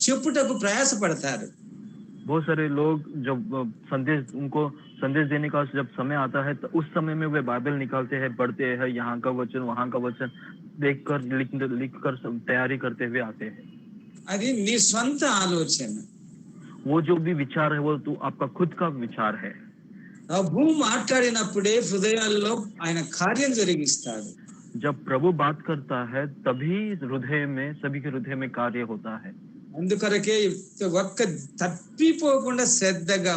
చెప్పుటకు ప్రయాసపడతారు. बहुत सारे लोग जब उनको संदेश देने का जब समय आता है तो उस समय में वे बाइबल निकालते हैं, पढ़ते हैं, यहाँ का वचन वहाँ का वचन देखकर लिख कर तैयारी करते हुए आते हैं। అది నీ స్వంత ఆలోచన. वो जो भी विचार है वो तो आपका खुद का विचार है। ప్రభు మాట్లాడినప్పుడే హృదయాల్లో ఆయన కార్యం జరిగిస్తాడు. जब प्रभु बात करता है तभी हृदय में सभी के हृदय में कार्य होता है। అందుకొరకే ఒక్క తప్పిపోకుండా శ్రద్ధగా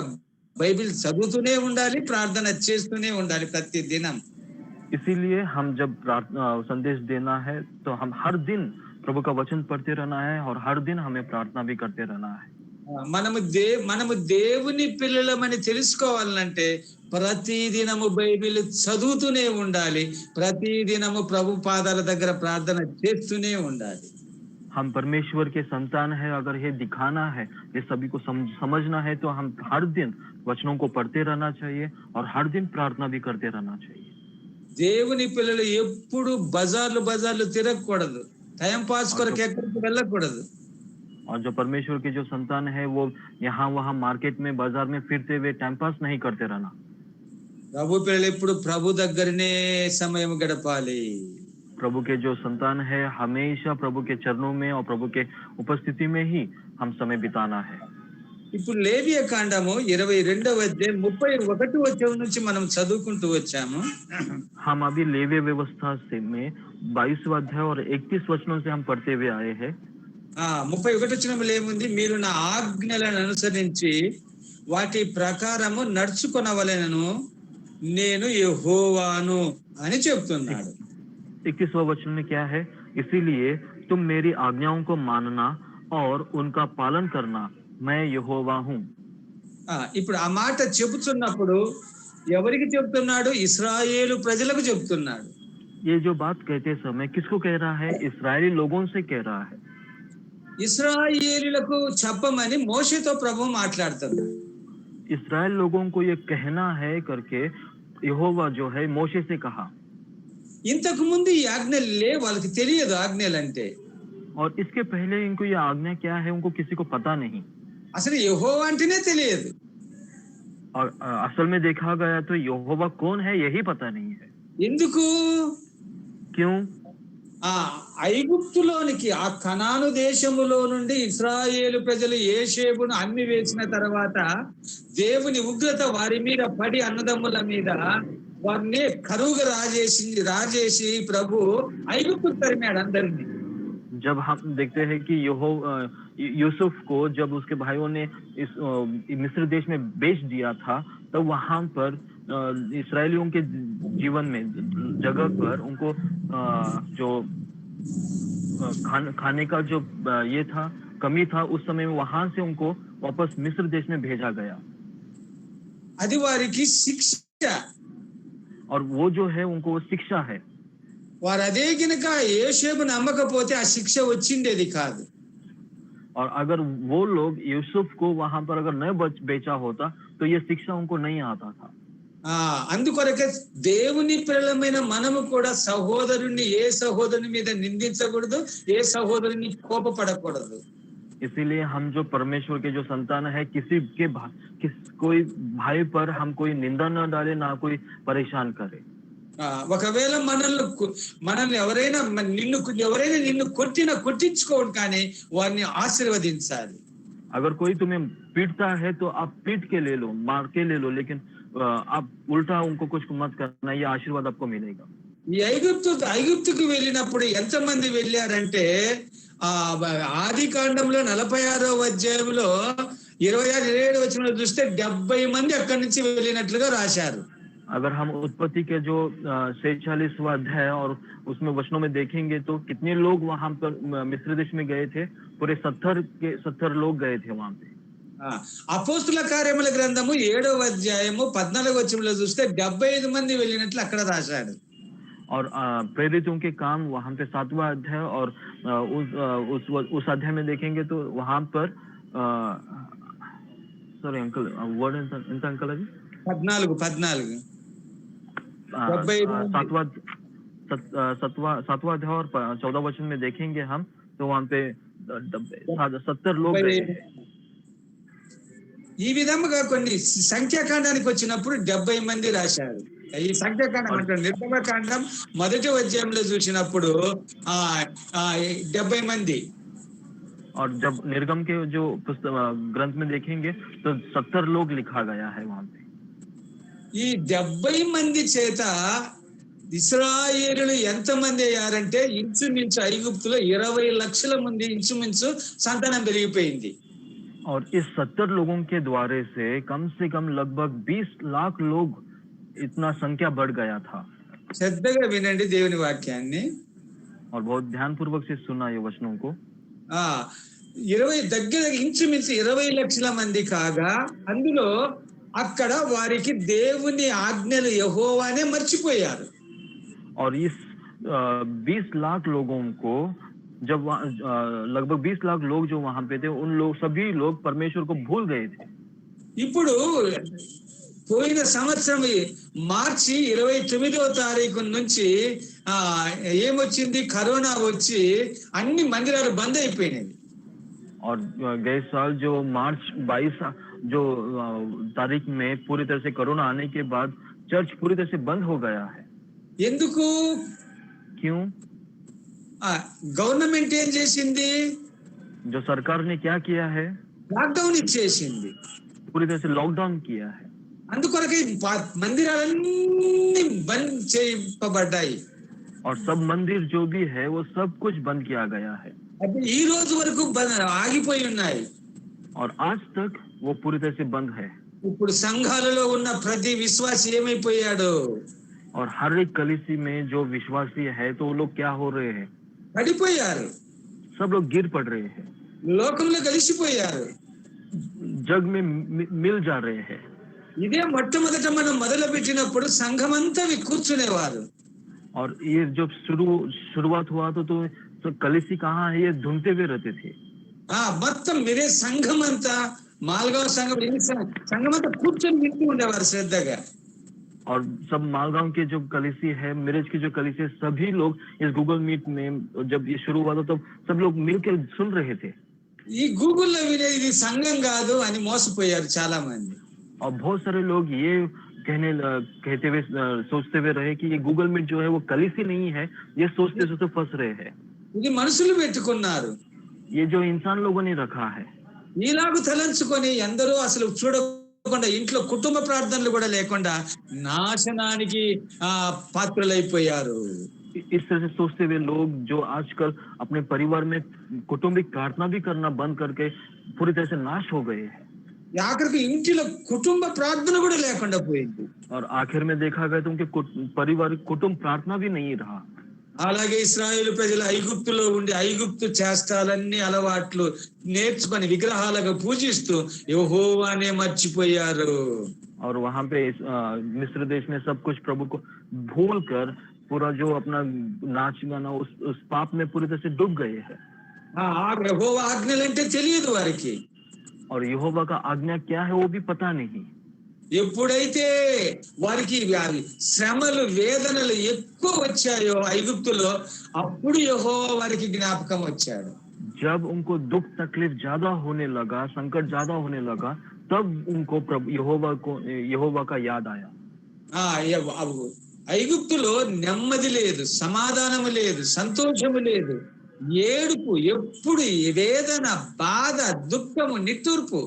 బైబిల్ చదువుతూనే ఉండాలి, ప్రార్థన చేస్తూనే ఉండాలి ప్రతి దినం. इसीलिए हम जब संदेश देना है तो हम हर दिन प्रभु का वचन पढ़ते रहना है और हर दिन हमें प्रार्थना भी करते रहना है। మనము దేవుని పిల్లలమని తెలుసుకోవాలంటే ప్రతి దినము బైబిల్ చదువుతూనే ఉండాలి, ప్రతి దినము ప్రభు పాదాల దగ్గర ప్రార్థన చేస్తూనే ఉండాలి. हम परमेश्वर के संतान है, अगर ये दिखाना है, ये सभी को समझना है तो हम हर दिन वचनों को पढ़ते रहना चाहिए और हर दिन प्रार्थना भी करते रहना चाहिए। దేవుని పిల్లలు ఎప్పుడు బజార్లు తిరగకూడదు, టైం పాస్ కొరకు ఎక్కడికి వెళ్ళకూడదు. और जो परमेश्वर के जो संतान है वो यहाँ वहाँ मार्केट में बाजार में फिरते हुए टाइम पास नहीं करते रहना। ప్రభు పిల్లలు ఎప్పుడు ప్రభు దగ్గరనే సమయం గడపాలి. प्रभु के जो संतान है हमेशा प्रभु के चरणों में और प्रभु के उपस्थिति में ही हम समय बिताना है। ఇప్పుడు లేవియ కాండము 22వ అధ్యాయం 31వ వచనం నుంచి మనం చదువుకుంటూ వచ్చాము. हम अभी लेवी व्यवस्था से में 22वां अध्याय और 31 वचनों से हम पढ़ते हुए आए हैं। 31 వచనంలో ఏముంది? మీరు నా ఆజ్ఞలను అనుసరించి వాటి ప్రకారము నడుచుకొనవలెనను, నేను యెహోవాను అని చెప్తున్నాడు. 21वां वचन में क्या है? इसीलिए तुम मेरी आज्ञाओं को मानना और उनका पालन करना, मैं यहोवा हूँ। ఇప్పుడు ఆ మాట చెబుతున్నప్పుడు ఎవరికి చెప్తున్నాడు? ఇశ్రాయేలు ప్రజలకు చెప్తున్నాడు. ये जो बात कहते समय किसको कह रहा है? इस्राएली लोगों से कह रहा है। ఇశ్రాయేలీలకు చెప్పమని మోషేతో ప్రభు మాట్లాడుతున్నాడు. इस्राएल लोगों को ये कहना है करके यहोवा जो है मोशे से कहा। ఇంతకు ముందు ఈ ఆజ్ఞలు లేవు, వాళ్ళకి తెలియదు ఆజ్ఞలు అంటే. और इसके पहले इनको ये आज्ञा क्या है उनको किसी को पता नहीं, అసలు యెహోవా అంటేనే తెలియదు. और असल में देखा गया तो यहोवा कौन है यही पता नहीं है। ఎందుకు? क्यों? ఐగుప్తులోనికి, ఆ కనాను దేశములో నుండి ఇశ్రాయేలు ప్రజలు యేషేబును అమ్మి వేసిన తర్వాత దేవుని ఉగ్రత వారి మీద పడి అన్నదమ్ముల మీద వారిని కరువుగా రాజేసి ప్రభు ఐగుప్తు తరిమాడు అందరినీ. जब हम देखते हैं कि यूसुफ को जब उसके भाइयों ने इस मिस्र देश में बेच दिया था तो वहां पर इस्राएलियों के जीवन में जगह पर उनको जो खाने का जो ये था कमी था, उस समय में वहां से उनको वापस मिस्र देश में भेजा गया। అది వారికి శిక్ష, और वो जो है उनको शिक्षा है। వారు అదే గినక యేషేబు నమ్మకపోతే ఆ శిక్ష వచ్చిండేది కాదు. और अगर वो लोग यूसुफ को वहां पर अगर न बेचा होता तो ये शिक्षा उनको नहीं आता था। అందుకొరకే దేవుని పిల్లలమైన మనము కూడా సహోదరుని ఏ సహోదరుని మీద నిందించకూడదు, ఏ సహోదరుని కోపపడకూడదు. इसीलिए हम जो परमेश्वर के जो संतान है कोई भाई पर हम कोई निंदा न डाले, ना कोई परेशान करे। ఒకవేళ మనల్ని ఎవరైనా నిన్ను కొట్టించుకోండి, కానీ వారిని ఆశీర్వదించాలి. अगर कोई तुम्हें पीटता है तो आप पीट के ले लो, मार के ले लो, लेकिन आप उल्टा उनको कुछ मत करना, ये आशीर्वाद आपको मिलेगा। ఈ ఐగుప్తుకు వెళ్ళినప్పుడు ఎంతమంది వెళ్ళారంటే ఆది కాండంలో 46వ అధ్యాయంలో 26-27 వచనంలో చూస్తే 70 మంది అక్కడి నుంచి వెళ్ళినట్లుగా రాశారు. अगर हम उत्पत्ति के जो 46वां अध्याय और उसमें वचनों में देखेंगे तो कितने लोग वहां पर मिस्र देश में गए थे? पूरे 70 लोग गए थे वहां पे। అపోస్తుల కార్యముల గ్రంథము 7వ అధ్యాయము 14వ వచనంలో చూస్తే 75 మంది వెళ్ళినట్లు అక్కడ రాశాడు. और प्रेरितों के काम वहां पे 7वां अध्याय और उस अध्याय में देखेंगे तो वहां पर सॉरी अंकल वर्ड ఎంత अंकल अभी 14 सातवां अध्याय और 14वां वचन में देखेंगे हम तो वहां पे 70 लोग गए हैं। ఈ విధముగా కొన్ని సంఖ్యాకాండానికి వచ్చినప్పుడు 70 మంది రాశారు. ఈ సంఖ్యాకాండం और అంటే నిర్గమకాండం మొదటి అధ్యాయంలో చూసినప్పుడు ఆ ఆ 70 మంది. और जब निर्गम के जो ग्रंथ में देखेंगे तो 70 लोग लिखा गया है वहां पे। ఈ 70 మంది చేత ఇశ్రాయేలులు ఎంతమంది అయ్యారంటే ఇంచుమించు ఐగుప్తులో 20 లక్షల మంది ఇంచుమించు సంతానం పెరిగిపోయింది. और इस 70 लोगों के द्वारे से कम लगभग 20 लाख लोग इतना संख्या बढ़ गया था। శ్రద్ధగా వినండి దేవుని వాక్యాన్ని. और बहुत ध्यान पूर्वक से सुना ये वचनों को। ఆ 20 దగ్గర ఇంచుమించు 20 లక్షల మంది కాగా అందులో అక్కడ వారికి దేవుని ఆజ్ఞలు యెహోవానే మర్చిపోయారు. और इस 20 लाख लोगों को जब लगभग 20 लाख लोग जो वहां पे थे उन लोग सभी लोग परमेश्वर को भूल गए थे। ఇప్పుడు పోయిన సంవత్సరం మార్చి 29వ తారీఖు నుంచి ఏమొచ్చింది, కరోనా వచ్చి అన్ని మందిరాలు బంద్ అయిపోయినాయి. और गए साल जो मार्च 22 जो तारीख में पूरी तरह से कोरोना आने के बाद चर्च पूरी तरह से बंद हो गया है। ఎందుకు? क्यों? గవర్నమెంట్ ఏం చేసింది? जो सरकार ने क्या किया है? లాక్డౌన్ ఇచ్చేసింది, पूरी तरह से लॉकडाउन किया है। అందుకొరకే మందిరాలన్నీ బంద్ చేయబడ్డాయి. और सब मंदिर जो भी है वो सब कुछ बंद किया गया है। అది ఈ రోజు వరకు ఆగిపోయి ఉన్నాయి. और आज तक वो पूरी तरह से बंद है। ఇప్పుడు సంఘాలలో ఉన్న ప్రతి విశ్వాసి ఏమైపోయాడు? और हर एक कलीसी में जो विश्वासी है तो वो लोग क्या हो रहे हैं? పడిపోయారు, सब लोग गिर पड़ रहे हैं, లోకంలో కలిసిపోయారు. जग में मिल जा रहे हैं। ఇదే మొట్టమొదట మనం మొదలు పెట్టినప్పుడు సంఘమంతా కూర్చునేవారు. और ये जब शुरुआत हुआ तो कलीसी कहाँ है ये ढूंढते हुए रहते थे। మొత్తం మీరే సంఘమంతా మాల్గావ్ సంఘమంతా కూర్చొని వింటూ ఉండేవారు శ్రద్ధగా. और सब मालगांव के जो कलीसी है, मिरज की जो कलीसी है, सभी लोग इस गूगल मीट में जब ये शुरू हुआ था तो सब लोग मिलकर सुन रहे थे। ఈ గూగుల్లో వినే ఇది సంఘం కాదు అని మోసపోయారు చాలా మంది. और बहुत सारे लोग ये कहते हुए सोचते हुए रहे कि ये गूगल मीट जो है वो कलीसी नहीं है, ये सोचते फंस रहे हैं। ఇది మనుషులు పెట్టుకున్నారు, ये जो इंसान लोगों ने रखा है। ఈలాగు తలంచుకొని ఎందరో అసలు చూడకుండా ఇంట్లో కుటుంబ ప్రార్థనలు కూడా లేకుండా నాశనానికి పాత్రలైపోయారు. इस तरह से सोचते हुए लोग जो आजकल अपने परिवार में कौटुंबिक प्रार्थना भी करना बंद करके पूरी तरह से नाश हो गए हैं। ఆఖరికి ఇంటిలో కుటుంబ ప్రార్థన కూడా లేకుండా పోయింది. और आखिर में देखा गया तो उनके परिवार कुटुंब प्रार्थना भी नहीं रहा। అలాగే ఇశ్రాయేలు ప్రజలు ఐగుప్తులో ఉండి ఐగుప్తు చేష్టాలన్నీ అలవాట్లు నేర్చుకొని విగ్రహాలకు పూజిస్తూ యెహోవానే మర్చిపోయారు. और वहां पे मिस्र देश में सब कुछ प्रभु को भूल कर पूरा जो अपना नाच गाना उस पाप में पूरी तरह से डूब गए हैं। యెహోవా ఆజ్ఞలంటే తెలియదు వారికి. और यहोवा का आज्ञा क्या है वो भी पता नहीं। ఎప్పుడైతే వారికి శ్రమలు వేదనలు ఎక్కువ వచ్చాయో ఐగుప్తులో, అప్పుడు యెహోవా వారికి జ్ఞాపకం వచ్చాడు. जब उनको दुख तकलीफ ज्यादा होने लगा, संकट ज्यादा होने लगा, तब उनको यहोवा का याद आया। ఐగుప్తులో నెమ్మది లేదు, సమాధానము లేదు, సంతోషము లేదు, ఏడుపు, ఎప్పుడు వేదన, బాధ, దుఃఖము, నిట్టూర్పు.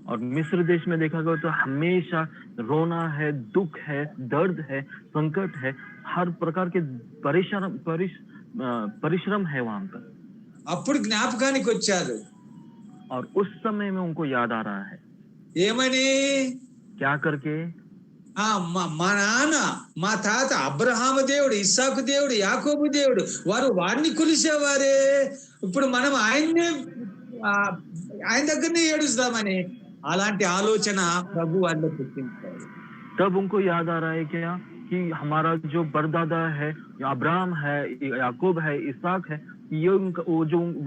और मिस्र देश में देखा गया तो हमेशा रोना है, दुख है, दर्द है, संकट है, हर प्रकार के परिश्रम है वहां पर। అప్పుడు జ్ఞాపకానికి వచ్చారు. और उस समय में उनको याद आ रहा है। ఏమని? क्या करके? మా నాన్న, మా తాత అబ్రహాము దేవుడు, ఇస్సాకు దేవుడు, యాకోబు దేవుడు, వారిని కొలిసేవారే, ఇప్పుడు మనం ఆయన దగ్గరనే ఏడుస్తామని అలాంటి ఆలోచన ప్రభు వాళ్ళు పుట్టించారు. तब उनको याद आ रहा है क्या कि हमारा जो परदादा है, अब्राहम है, याकूब है, इसहाक है, ये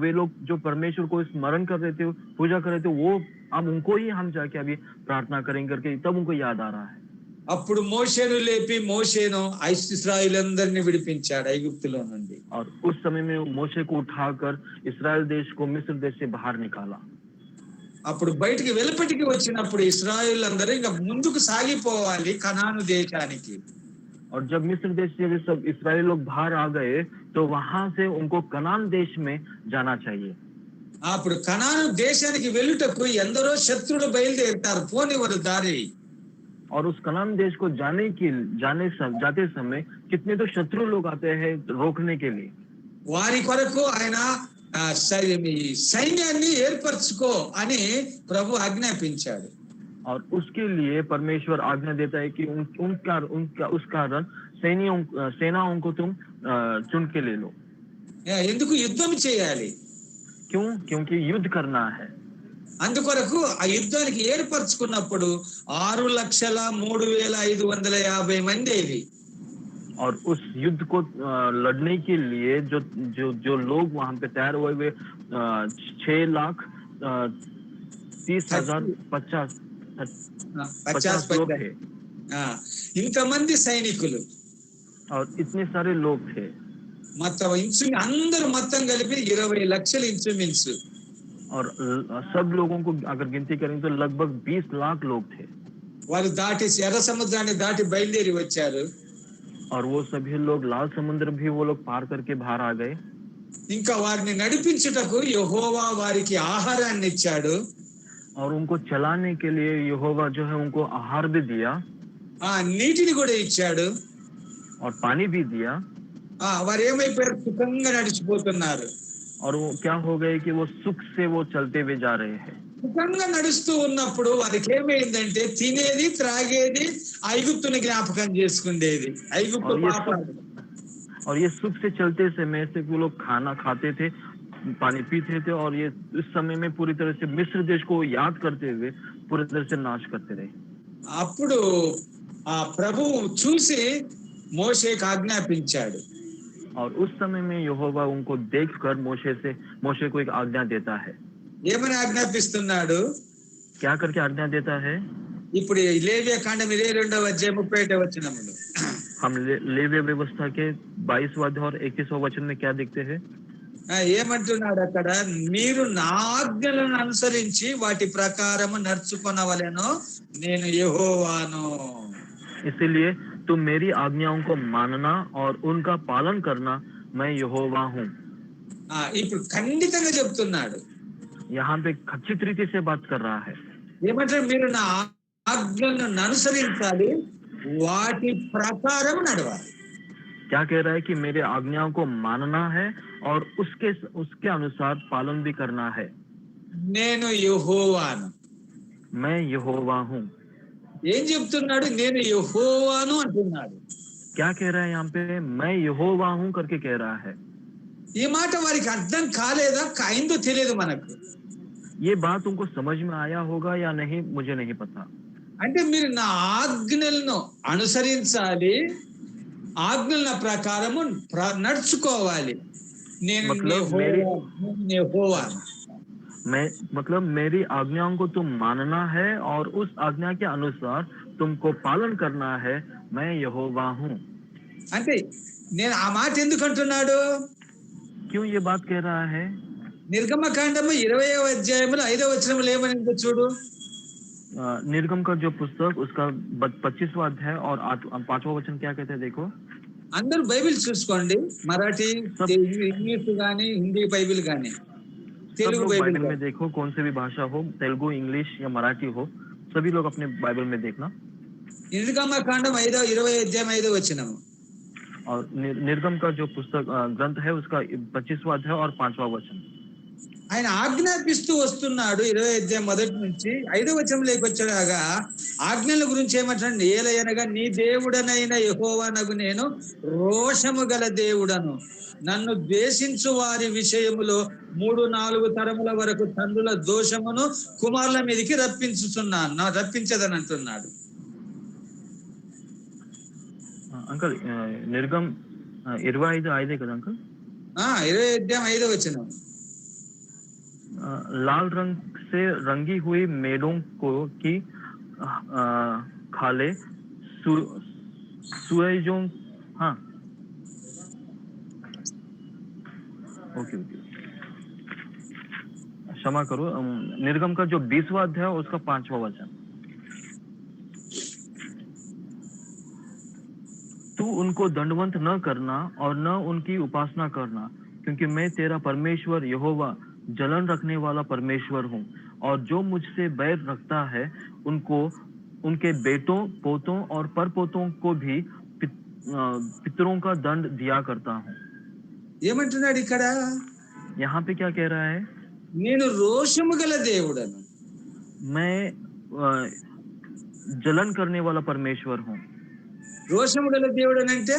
वे लोग जो परमेश्वर को स्मरण कर रहे थे, पूजा कर रहे थे, वो अब उनको ही हम जाके अभी प्रार्थना करेंगे करके तब उनको याद आ रहा है। అప్పుడు మోషేను లేపి మోషేను ఇశ్రాయేలందరిని విడిపించాడు ఐగుప్తులో నుండి. और उस समय में मोशे को उठाकर इस्राएल देश को मिस्र देश से बाहर निकाला. అప్పుడు బయటికి వెలుపటికి వచ్చినప్పుడు ఇశ్రాయేలందరూ ఇంకా ముందుకు సాగిపోవాలి కనాను దేశానికి. और जब मिस्र देश से सब इस्राएली लोग बाहर आ गए तो वहां से उनको कनान देश में जाना चाहिए. అప్పుడు కనాను దేశానికి వెళ్ళుటకు ఎందరో శత్రువులు బయలుదేరుతారు, పోనివ్వరు దారి. और उस कनान देश को जाते समय कितने तो शत्रु लोग आते हैं रोकने के लिए. వారి కొరకు ఆయన సైన్యాన్ని ఏర్పరచుకో అని ప్రభు ఆజ్ఞాపించాడు. और उसके लिए परमेश्वर आज्ञा देता है कि उस कारण सेनाओं को तुम चुन के ले लो. ఎందుకు యుద్ధం చేయాలి? क्यों? क्योंकि युद्ध करना है. అందుకొరకు ఆ యుద్ధానికి ఏర్పరచుకున్నప్పుడు 6,03,550 మంది ఇది. और उस युद्ध को लड़ने के लिए जो लोग वहां पे तैयार हुए 6,30,50 लोग थे. ఇంతమంది సైనికులు और इतने सारे लोग थे. మొత్తం అందరూ మొత్తం కలిపి 20 లక్షలు ఇంచుమించు. और सब लोगों को अगर गिनती करें तो लगभग 20 लाख लोग थे. వారు దాటి ఎర్ర సముద్రాన్ని దాటి బయలుదేరి వచ్చారు. और वो सभी लोग लाल समुद्र भी वो लोग पार करके बाहर आ गए. ఇంకా వారిని నడిపించుటకు యెహోవా వారికి ఆహారాన్ని ఇచ్చాడు. और उनको चलाने के लिए यहोवा जो है उनको आहार भी दिया. నీటిని కూడా ఇచ్చాడు. और पानी भी दिया. వారు ఏమైపోయారు? సుఖంగా నడిచిపోతున్నారు. और वो क्या हो गए कि वो सुख से वो चलते हुए जा रहे हैं. సుఖంగా నడుస్తూ ఉన్నప్పుడు వారికి ఏమైందంటే తినేది త్రాగేది ఐగుప్తుని జ్ఞాపకం చేసుకునేది. ఐగుప్తు పాపాలు. और ये सुख से चलते समय से वो लोग खाना खाते थे, पानी पीते थे, और ये इस समय में पूरी तरह से मिस्र देश को याद करते हुए पूरी तरह से नाश करते रहे. అప్పుడు ఆ ప్రభువు చూసి మోషేకి ఆజ్ఞాపించాడు. और उस समय में यहोवा उनको देखकर मोशे को एक आज्ञा देता है. ఏమని ఆజ్ఞాపిస్తున్నాడు? क्या करके आज्ञा देता है? ఇప్పుడు లేవియా కాండం 22వ అధ్యాయం 31వ వచనములో हम लेविया व्यवस्था के 22वां अध्याय और 21वां वचन में क्या देखते हैं? ఏమంటున్నాడు అక్కడ? మీరు నా ఆజ్ఞలను అనుసరించి వాటి ప్రకారము నడుచుకొనవలెను, నేను యెహోవాను. इसलिए तुम मेरी आज्ञाओं को मानना और उनका पालन करना, मैं यहोवा हूँ. ఇప్పుడు ఖండితంగా చెప్తున్నాడు. यहाँ पे खचित रीति से बात कर रहा है. ఏమంటారు? మీరు నా ఆజ్ఞలను అనుసరించాలి, వాటి ప్రకారం నడవాలి. क्या कह रहा है? कि मेरे आज्ञाओं को मानना है और उसके अनुसार पालन भी करना है. నేను యెహోవాను. मैं यहोवा हूँ. ఏం చెప్తున్నాడు? నేను యెహోవాను అంటున్నాడు. क्या कह रहा है यहाँ पे? मैं यहोवा हूँ करके कह रहा है. ఈ మాట వారికి అర్థం కాలేదా? అయిందో తెలియదు మనకు. ये बात उनको समझ में आया होगा या नहीं, मुझे नहीं पता. అంటే మీరు నా ఆజ్ఞలను అనుసరించాలి, ఆజ్ఞల ప్రకారము నడుచుకోవాలి. నేను యెహోవాను. मतलब मेरी आज्ञाओं को तुम मानना है और उस आज्ञा के अनुसार तुमको पालन करना है, मैं यहोवा हूँ. అంటే నేను ఆ మాట ఎందుకు అంటున్నాడు? क्यों ये बात कह रहा है? నిర్గమకాండము 20వ అధ్యాయములో 5వ వచనములో ఏమనిందో చూడు. निर्गम का जो पुस्तक उसका 25वां अध्याय और 5वां वचन क्या कहते हैं? देखो, అందరూ బైబిల్ చూసుకోండి. మరాఠీ, ఇంగ్లీష్ గానీ, హిందీ బైబిల్ గానీ, తెలుగు बाइबल में देखो, कौन से भी भाषा हो, तेलुगु, इंग्लिश या मराठी हो, सभी लोग अपने बाइबल में देखना. నిర్గమకాండం 20వ అధ్యాయం 5వ వచనము. और निर्गम का जो पुस्तक ग्रंथ है उसका 25वां अध्याय और 5वां वचन. ఆయన ఆజ్ఞాపిస్తూ వస్తున్నాడు. 20వ అధ్యాయం మొదటి నుంచి 5వ వచనంలోకి వచ్చాగా ఆజ్ఞల గురించి ఏమంటాడు? ఏలయనగా నీ దేవుడనైన యెహోవానగు నేను రోషము గల దేవుడను, నన్ను ద్వేషించు వారి విషయములో 3-4 తరముల వరకు తండ్రుల దోషమును కుమారుల మీదకి రప్పించదని అంటున్నాడు. అంకల్, నిర్గం 25 కదా అంకల్? 20వ అధ్యాయం 5వ వచనం. लाल रंग से रंगी हुई मेढ़ों की खाले सुएजों, हाँ, ओके ओके, क्षमा करो, निर्गम का जो 20वां अध्याय उसका 5वां वचन। तू उनको दंडवत न करना और न उनकी उपासना करना, क्योंकि मैं तेरा परमेश्वर यहोवा जलन रखने वाला परमेश्वर हूँ, और जो मुझसे बैर रखता है उनको उनके बेटों, पोतों और परपोतों को भी पितरों का दंड दिया करता हूँ। ఏమంటున్నాడు ఇక్కడ? यहाँ पे क्या कह रहा है? నేను రోషము గల దేవుడను. मैं जलन करने वाला परमेश्वर हूँ। రోషము గల దేవుడని అంటే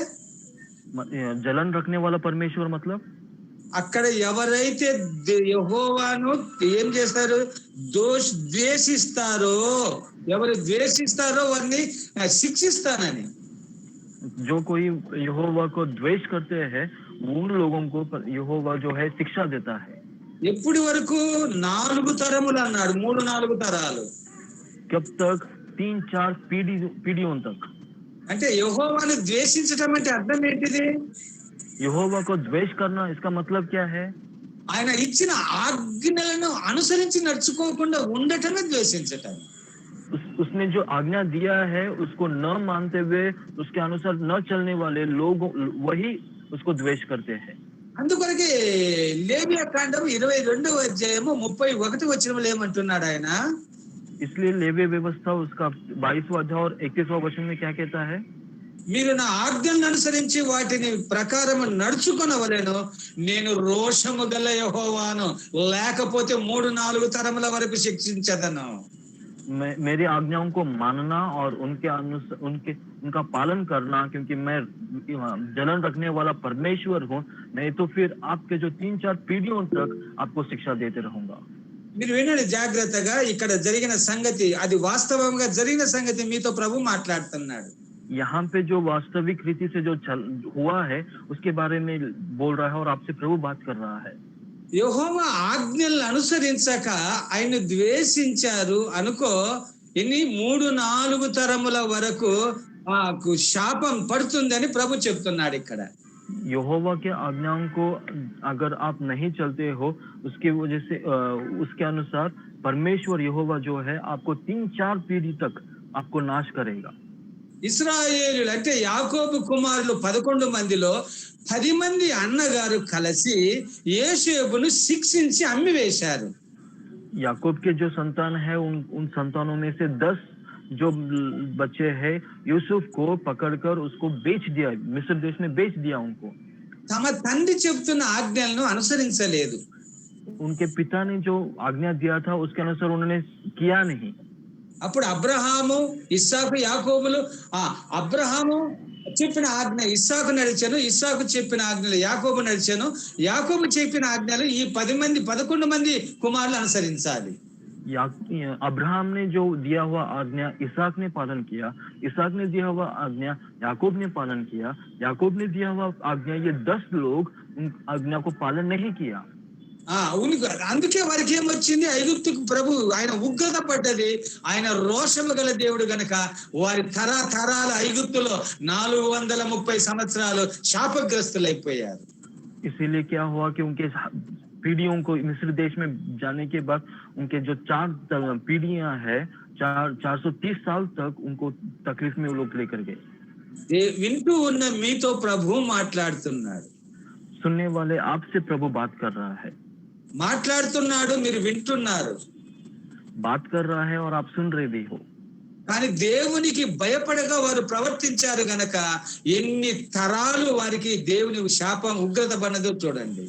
जलन रखने वाला परमेश्वर मतलब అక్కడ ఎవరైతే యెహోవాను ఏం చేస్తారు, ద్వేషిస్తారో, ఎవరు ద్వేషిస్తారో వారిని శిక్షిస్తానని. जो कोई यहोवा को द्वेष करते हैं उन लोगों को यहोवा जो है शिक्षा देता है। ఎప్పటి వరకు? 4 తరములు అన్నాడు, 3-4 తరాలు. कब तक? 3-4 पीढ़ियों तक। అంటే యెహోవాను ద్వేషించడం అంటే అర్థం ఏంటిది? यहोवा को द्वेष करना, इसका मतलब क्या है? ఆయన ఇచ్చిన ఆజ్ఞలను అనుసరించి నడుచుకోకుండా ఉండటమే ద్వేషించటం. उसने जो आज्ञा दिया है उसको न मानते हुए उसके अनुसार न चलने वाले लोग वही उसको द्वेष करते हैं। అందుకొరకే లేవియా కాండం 22వ అధ్యాయము 31వ వచనంలో ఏమంటున్నాడు ఆయన? इसलिए लेवी व्यवस्था उसका 22वां अध्याय और 31वां वचन में क्या कहता है? మీరు నా ఆజ్ఞలను అనుసరించి వాటిని ప్రకారము నడుచుకొనవలెను, నేను రోషము గల యెహోవాను, లేకపోతే 3-4 తరముల వరకు శిక్షించదను. मेरी आज्ञाओं को मानना और उनका पालन करना, क्योंकि मैं जलन रखने वाला परमेश्वर हूँ, नहीं तो फिर आपके जो 3-4 पीढ़ियों तक आपको शिक्षा देते रहूंगा। మీరు వినండి జాగ్రత్తగా, ఇక్కడ జరిగిన సంగతి, అది వాస్తవంగా జరిగిన సంగతి మీతో ప్రభు మాట్లాడుతున్నాడు. यहाँ पे जो वास्तविक रीति से जो हुआ है उसके बारे में बोल रहा है और आपसे प्रभु बात कर रहा है। యెహోవా ఆజ్ఞలను అనుసరించక ఆయన ద్వేషించారు అనుకో, ఇన్ని 3-4 తరముల వరకు శాపం పడుతుందని ప్రభు చెప్తున్నాడు ఇక్కడ. यहोवा के आज्ञाओं को अगर आप नहीं चलते हो उसकी वजह से उसके अनुसार परमेश्वर यहोवा जो है आपको 3-4 पीढ़ी तक आपको नाश करेगा। ఇశ్రాయేలులు అంటే యాకోబు కుమారులు 11 మందిలో 10 మంది అన్నగారు కలిసి యోసేపును శిక్షించి అమ్మివేశారు. याकूब के जो संतान है उन संतानों में से 10 जो बच्चे हैं यूसुफ को पकड़कर उसको बेच दिया, मिस्र देश में बेच दिया उनको। తమ తండ్రి చెప్తున్న ఆజ్ఞలను అనుసరించలేదు. उनके पिता ने जो आज्ञा दिया था उसके अनुसार उन्होंने किया नहीं। అప్పుడు అబ్రహాము, ఇస్సాకు, యాకోబులు, అబ్రహాము చెప్పిన ఆజ్ఞ ఇస్సాకు నడిచాను, ఇస్సాకు చెప్పిన ఆజ్ఞలు యాకోబు నడిచాను, యాకోబు చెప్పిన ఆజ్ఞలు ఈ 11 మంది కుమారులు అనుసరించాలి. अब्राहम ने जो दिया हुआ आज्ञा इसहाक ने पालन किया, इसहाक ने दिया हुआ आज्ञा याकूब ने पालन किया, याकूब ने दिया हुआ आज्ञा, ये 10 लोग उन आज्ञा को पालन नहीं किया। అందుకే వారికి ఏమొచ్చింది? ఐగుప్తుకు ప్రభు ఆయన ఉగ్రత పడ్డది. ఆయన రోషము గల దేవుడు గనక వారి తరాల ఐగుప్తులో 430 సంవత్సరాలు శాపగ్రస్తులైపోయారు. इसीलिए क्या हुआ कि उनके पीढ़ियों को मिस्र देश में जाने के बाद उनके जो 4 पीढ़ियां है 430 साल तक उनको तकलीफ में वो लोग लेकर गए। వింటూ ఉన్న మీతో ప్రభు మాట్లాడుతున్నాడు. सुनने वाले आपसे प्रभु बात कर रहा है, మాట్లాడుతున్నాడు, మీరు వింటున్నారు, बात कर रहा है और आप सुन रहे भी हो। కానీ దేవునికి భయపడగా వారు ప్రవర్తించారు గనక ఎన్ని తరాలు వారికి దేవుని శాపం ఉగ్రత పడినదో చూడండి.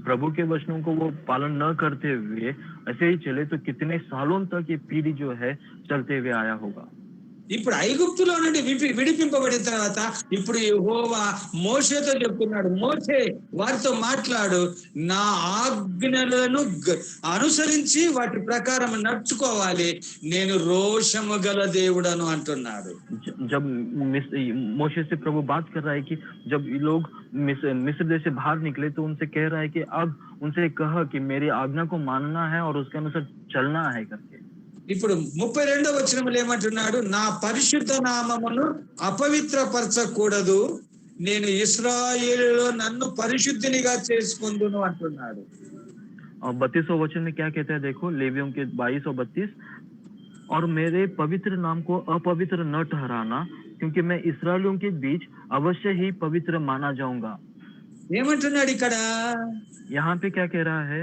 प्रभु के वचनों को वो पालन न करते हुए ऐसे ही चले तो कितने सालों तक ये पीढ़ी जो है चलते हुए आया होगा। ఇప్పుడు ఐగుప్తులో నుండి విడిపింపబడిన తర్వాత ఇప్పుడు యెహోవా మోషేతో చెప్తున్నాడు, మోషే వారితో మాట్లాడు, నా ఆజ్ఞలను అనుసరించి వాటి ప్రకారం నడుచుకోవాలి, నేను రోషము గల దేవుడను అంటున్నాడు. जब मोशे से प्रभु बात कर रहा है कि जब लोग मिस्र देश से बाहर निकले तो उनसे कह रहा है कि अब उनसे कह कि मेरी आज्ञा को मानना है और उसके अनुसार चलना है करके। ఇప్పుడు 32వ వచనంలో ఏమంటున్నాడు? నా పరిశుద్ధ నామమును అపవిత్రపరచకూడదు, నేను ఇశ్రాయేలులో నన్ను పరిశుద్ధినిగా చేసుకొందును అంటున్నాడు. और 32वां वचन में क्या कहता है देखो, लेवियों के 22 और 32, और मेरे पवित्र नाम को अपवित्र न ठहराना, क्योंकि मैं इसराइलियों के बीच अवश्य ही पवित्र माना जाऊंगा। ఏమంటున్నాడు ఇక్కడ? यहाँ पे क्या कह रहा है?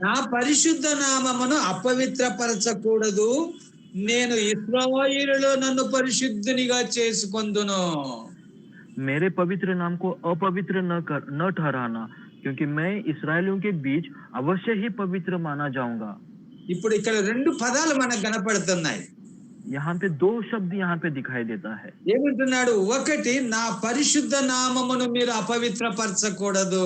నా పరిశుద్ధ నామమును అపవిత్రపరచకూడదు, నేను ఇశ్రాయేలులో నన్ను పరిశుద్ధునిగా చేసుకొందును. मेरे पवित्र नाम को अपवित्र न ठहराना, क्योंकि मैं इसराइलियों के बीच अवश्य ही पवित्र माना जाऊंगा। ఇప్పుడు ఇక్కడ రెండు పదాలు మనకు కనపడుతున్నాయి. यहाँ पे दो शब्द यहाँ पे दिखाई देता है। ఏమంటున్నాడు? ఒకటి, నా పరిశుద్ధ నామమును మీరు అపవిత్రపరచకూడదు.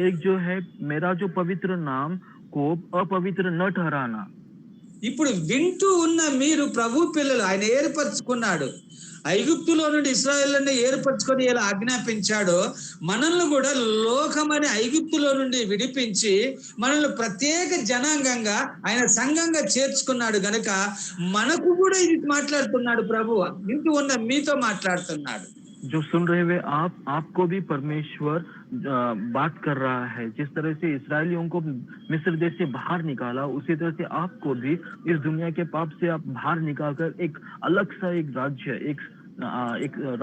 एक जो है मेरा जो पवित्र नाम को अपवित्र न ठहराना। ఇప్పుడు వింటూ ఉన్న మీరు ప్రభు పిల్లలు, ఆయన ఏర్పరచుకున్నాడు. ఐగుప్తులో నుండి ఇశ్రాయేలుని ఏర్పరచుకొని ఇలా ఆజ్ఞాపించాడు. మనల్ని కూడా లోకమని ఐగుప్తులో నుండి విడిపించి మనల్ని ప్రత్యేక జనాంగంగా ఆయన సంఘంగా చేర్చుకున్నాడు గనుక మనకు కూడా ఇది మాట్లాడుతున్నాడు ప్రభు. వింటూ ఉన్న మీతో మాట్లాడుతున్నాడు. जो सुन रहे हुए आपको भी परमेश्वर बात कर रहा है। जिस तरह से इसराइलियों को मिस्र देश से बाहर निकाला, उसी तरह से आपको भी इस दुनिया के पाप से आप बाहर निकालकर एक अलग सा एक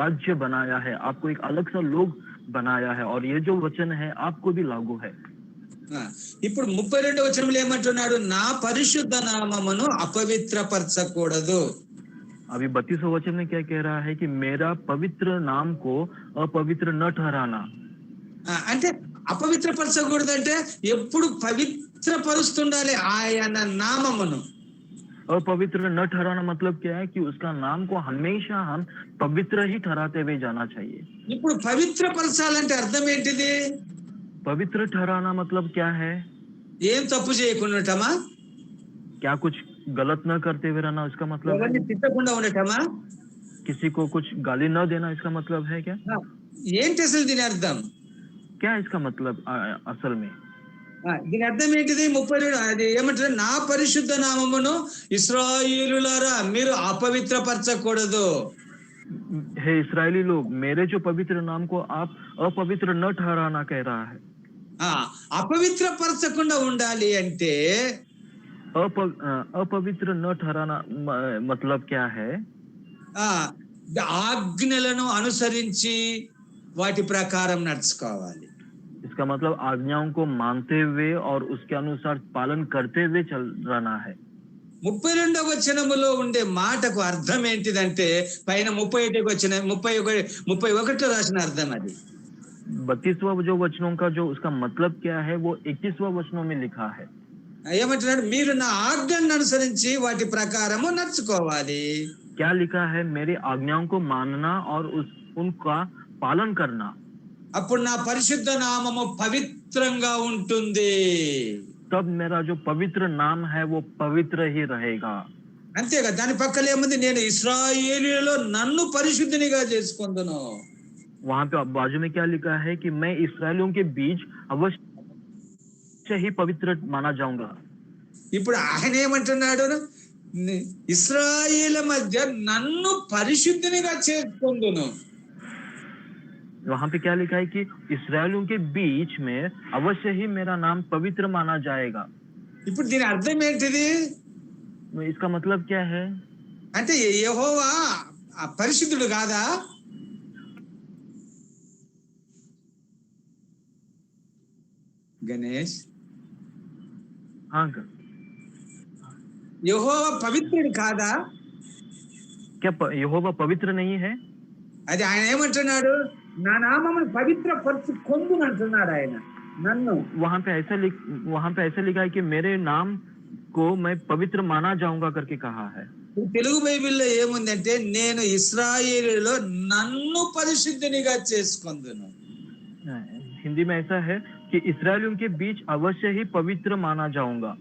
राज्य बनाया है, आपको एक अलग सा लोग बनाया है, और ये जो वचन है आपको भी लागू है। ఇప్పుడు 32వ వచనంలో ఏమంటున్నాడు? నా పరిశుద్ధ నామమును అపవిత్రపరచకూడదు. अभी 32वां वचन में क्या कह रहा है कि मेरा पवित्र नाम को अपवित्र न ठहराना। అంటే అపవిత్రపరచకూడదు అంటే ఎప్పుడు పవిత్రపరుస్తుండాలి ఆయన నామమును. अपवित्र न ठहराना मतलब क्या है कि उसका नाम को हमेशा हम पवित्र ही ठहराते हुए जाना चाहिए। ఇప్పుడు పవిత్రపరచాలంటే అర్థం ఏంటిది? पवित्र ठहराना मतलब क्या है? ఏం తప్పు చేయకుండా ఉండటమా? क्या कुछ गलत न करते हुए रहना इसका मतलब है? ఎవరిని తిట్టకుండా ఉండటమా? किसी को कुछ गाली न देना इसका मतलब है क्या? ఏంటి అసలు దీని అర్థం? क्या इसका मतलब असल में? దీని అర్థం ఏంటిది? 32 అది ఏమంటారు? నా పరిశుద్ధ నామమును ఇశ్రాయేలులారా మీరు అపవిత్రపరచకూడదు. हे इस्राएली लोग, मेरे जो पवित्र नाम को आप अपवित्र न ठहराना कह रहा है। అపవిత్రపరచకుండా ఉండాలి అంటే अपवित्र न ठहराना मतलब क्या है? ఆజ్ఞలను అనుసరించి వాటి ప్రకారం నడుచుకోవాలి. इसका मतलब आज्ञाओं को मानते हुए और उसके अनुसार पालन करते हुए चल रहना है। 32వ వచనములో ఉండే మాటకు అర్థం ఏంటిదంటే పైన 31వ వచనం 31లో రాసిన అర్థం అది. 32वां जो वचनों का जो उसका मतलब क्या है वो 21वां वचनों में लिखा है। ఏమంటున్నాడు? మీరు నా ఆజ్ఞలను అనుసరించి వాటి ప్రకారము నడుచుకోవాలి. क्या लिखा है? मेरी आज्ञाओं को मानना और उनका पालन करना। అప్పుడు నా పరిశుద్ధ నామము పవిత్రంగా ఉంటుంది. तब मेरा जो पवित्र नाम है वो पवित्र ही रहेगा। అంతేగా, దాని పక్కన ఏముంది? నేను ఇశ్రాయేలులో నన్ను పరిశుద్ధినిగా చేసుకొందును. वहां पे बाजू में क्या लिखा है कि मैं इस्राएलियों के बीच अवश्य ही पवित्र माना जाऊंगा। ఇప్పుడు ఆయన ఏమంటున్నాడు? ఇశ్రాయేలు మధ్య నన్ను పరిశుద్ధినిగా చేసుకొందును. वहां पे क्या लिखा है कि इस्राएलियों के बीच में अवश्य ही मेरा नाम पवित्र माना जाएगा। ఇప్పుడు దీని అర్థం ఏంటిది? इसका मतलब क्या है? అంటే యెహోవా పరిశుద్ధుడు కాదా? గణేష్, యెహోవా పవిత్రుడు కాదా? क्या यहोवा पवित्र नहीं है? అది ఆయన ఏమంటున్నాడు? నా నామమును పవిత్రపరచుకొందును అంటున్నాడు ఆయన నన్ను. वहां पे ऐसा लिखा है कि मेरे नाम को मैं पवित्र माना जाऊंगा करके कहा है। తెలుగు బైబిల్లో ఏముందంటే నేను ఇశ్రాయేలులో నన్ను పరిశుద్ధినిగా చేసుకొందును. हिंदी में ऐसा है कि इस्राएलियों के बीच अवश्य ही पवित्र माना जाऊंगा।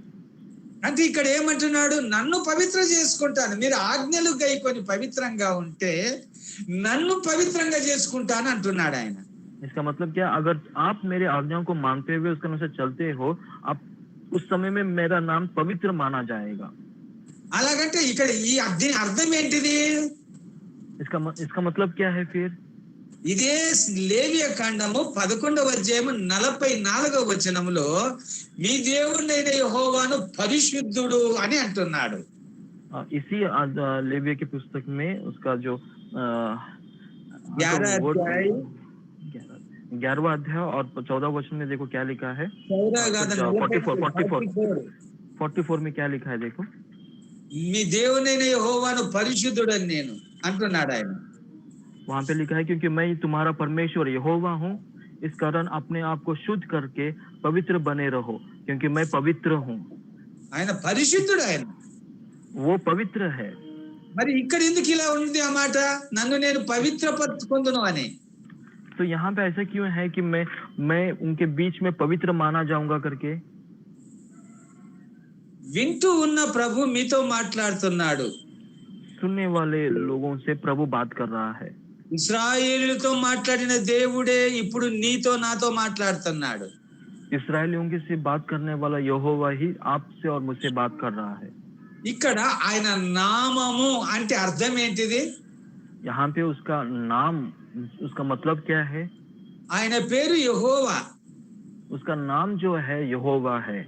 అంటే ఇక్కడ ఏమంటున్నాడు? నన్ను పవిత్ర చేసుకుంటాను. మీరు ఆజ్ఞలు గైకొని పవిత్రంగా ఉంటే నన్ను పవిత్రంగా చేసుకుంటాను అంటున్నాడు ఆయన. इसका मतलब क्या? अगर आप मेरे आज्ञाओं को मानते हुए उसके अनुसार चलते हो, आप उस समय में मेरा नाम पवित्र माना जाएगा। అలాగంటే ఇక్కడ దీని అర్థం ఏంటిది? इसका मतलब क्या है फिर? ఇదే లేవియ కాండము 11వ అధ్యాయము 44వ వచనములో మీ దేవుడైన యెహోవాను పరిశుద్ధుడు అని అంటున్నాడు. इसी लेविया की पुस्तक में उसका जो 11वां अध्याय और 14 वचन में देखो क्या लिखा है। 44 में क्या लिखा है देखो। మీ దేవుడైన యెహోవాను పరిశుద్ధుడని నేను అంటున్నాడు ఆయన. वहां पे लिखा है क्योंकि मैं तुम्हारा परमेश्वर यहोवा हूँ, इस कारण अपने आप को शुद्ध करके पवित्र बने रहो क्योंकि मैं पवित्र हूँ। ఆయన పరిశుద్ధుడు, ఆయన वो पवित्र है। మరి ఇక్కడ ఎందుకు ఇలా ఉంది ఆ మాట, నన్ను నేను పవిత్రపరచుకుందును అని? तो यहाँ पे ऐसा क्यों है कि मैं उनके बीच में पवित्र माना जाऊंगा करके? వింటూ ఉన్న ప్రభు మీతో మాట్లాడుతున్నాడు. सुनने वाले लोगों से प्रभु बात कर रहा है। ఇశ్రాయేలుతో మాట్లాడిన దేవుడే ఇప్పుడు నీతో నాతో మాట్లాడుతున్నాడు. इस्राएलियों के से बात करने वाला यहोवा ही आपसे और मुझसे बात कर रहा है। ఇక్కడ ఆయన నామము అంటే అర్థం ఏంటిది? यहाँ पे उसका नाम, उसका मतलब क्या है? ఆయన పేరు యెహోవా. उसका नाम जो है यहोवा है।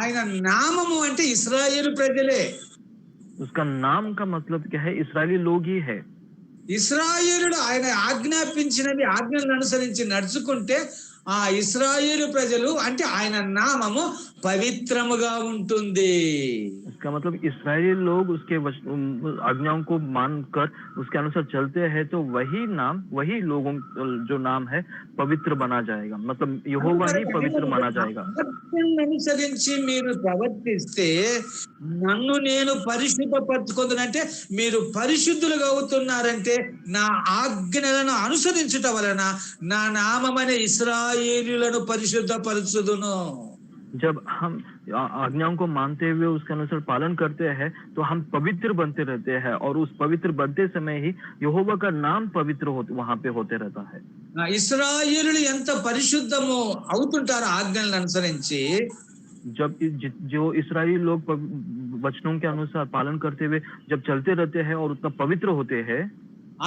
ఆయన నామము అంటే ఇశ్రాయేలు ప్రజలే. उसका नाम का मतलब क्या है? इस्राएली लोग ही है। ఇశ్రాయేలుడు ఆయన ఆజ్ఞాపించినవి ఆజ్ఞలను అనుసరించి నడుచుకుంటే ఆ ఇశ్రాయేలు ప్రజలు అంటే ఆయన నామము పవిత్రముగా ఉంటుంది. इसका मतलब इस्राएली लोग उसके आज्ञाओं को मानकर उसके अनुसार चलते हैं तो वही नाम, वही लोगों जो नाम है पवित्र बना जाएगा। मतलब यहोवा ही पवित्र माना जाएगा। అనుసరించి మీరు ప్రవర్తిస్తే నన్ను నేను పరిశుద్ధపరచుకుందునంటే మీరు పరిశుద్ధులుగా అవుతున్నారంటే నా ఆజ్ఞలను అనుసరించుట వలన నా నామమనే ఇశ్రాయేలీయులను పరిశుద్ధపరచుదును. जब हम आज्ञाओं को मानते हुए उसके अनुसार पालन करते हैं तो हम पवित्र बनते रहते हैं और उस पवित्र बनते समय ही यहोवा का नाम पवित्र वहां पे होते रहता है। ఇశ్రాయేలులు ఎంత పరిశుద్ధము అవుతుంటారో ఆజ్ఞలను అనుసరించి, जब जो इस्राएली लोग वचनों के अनुसार पालन करते हुए जब चलते रहते हैं और उतना पवित्र होते हैं,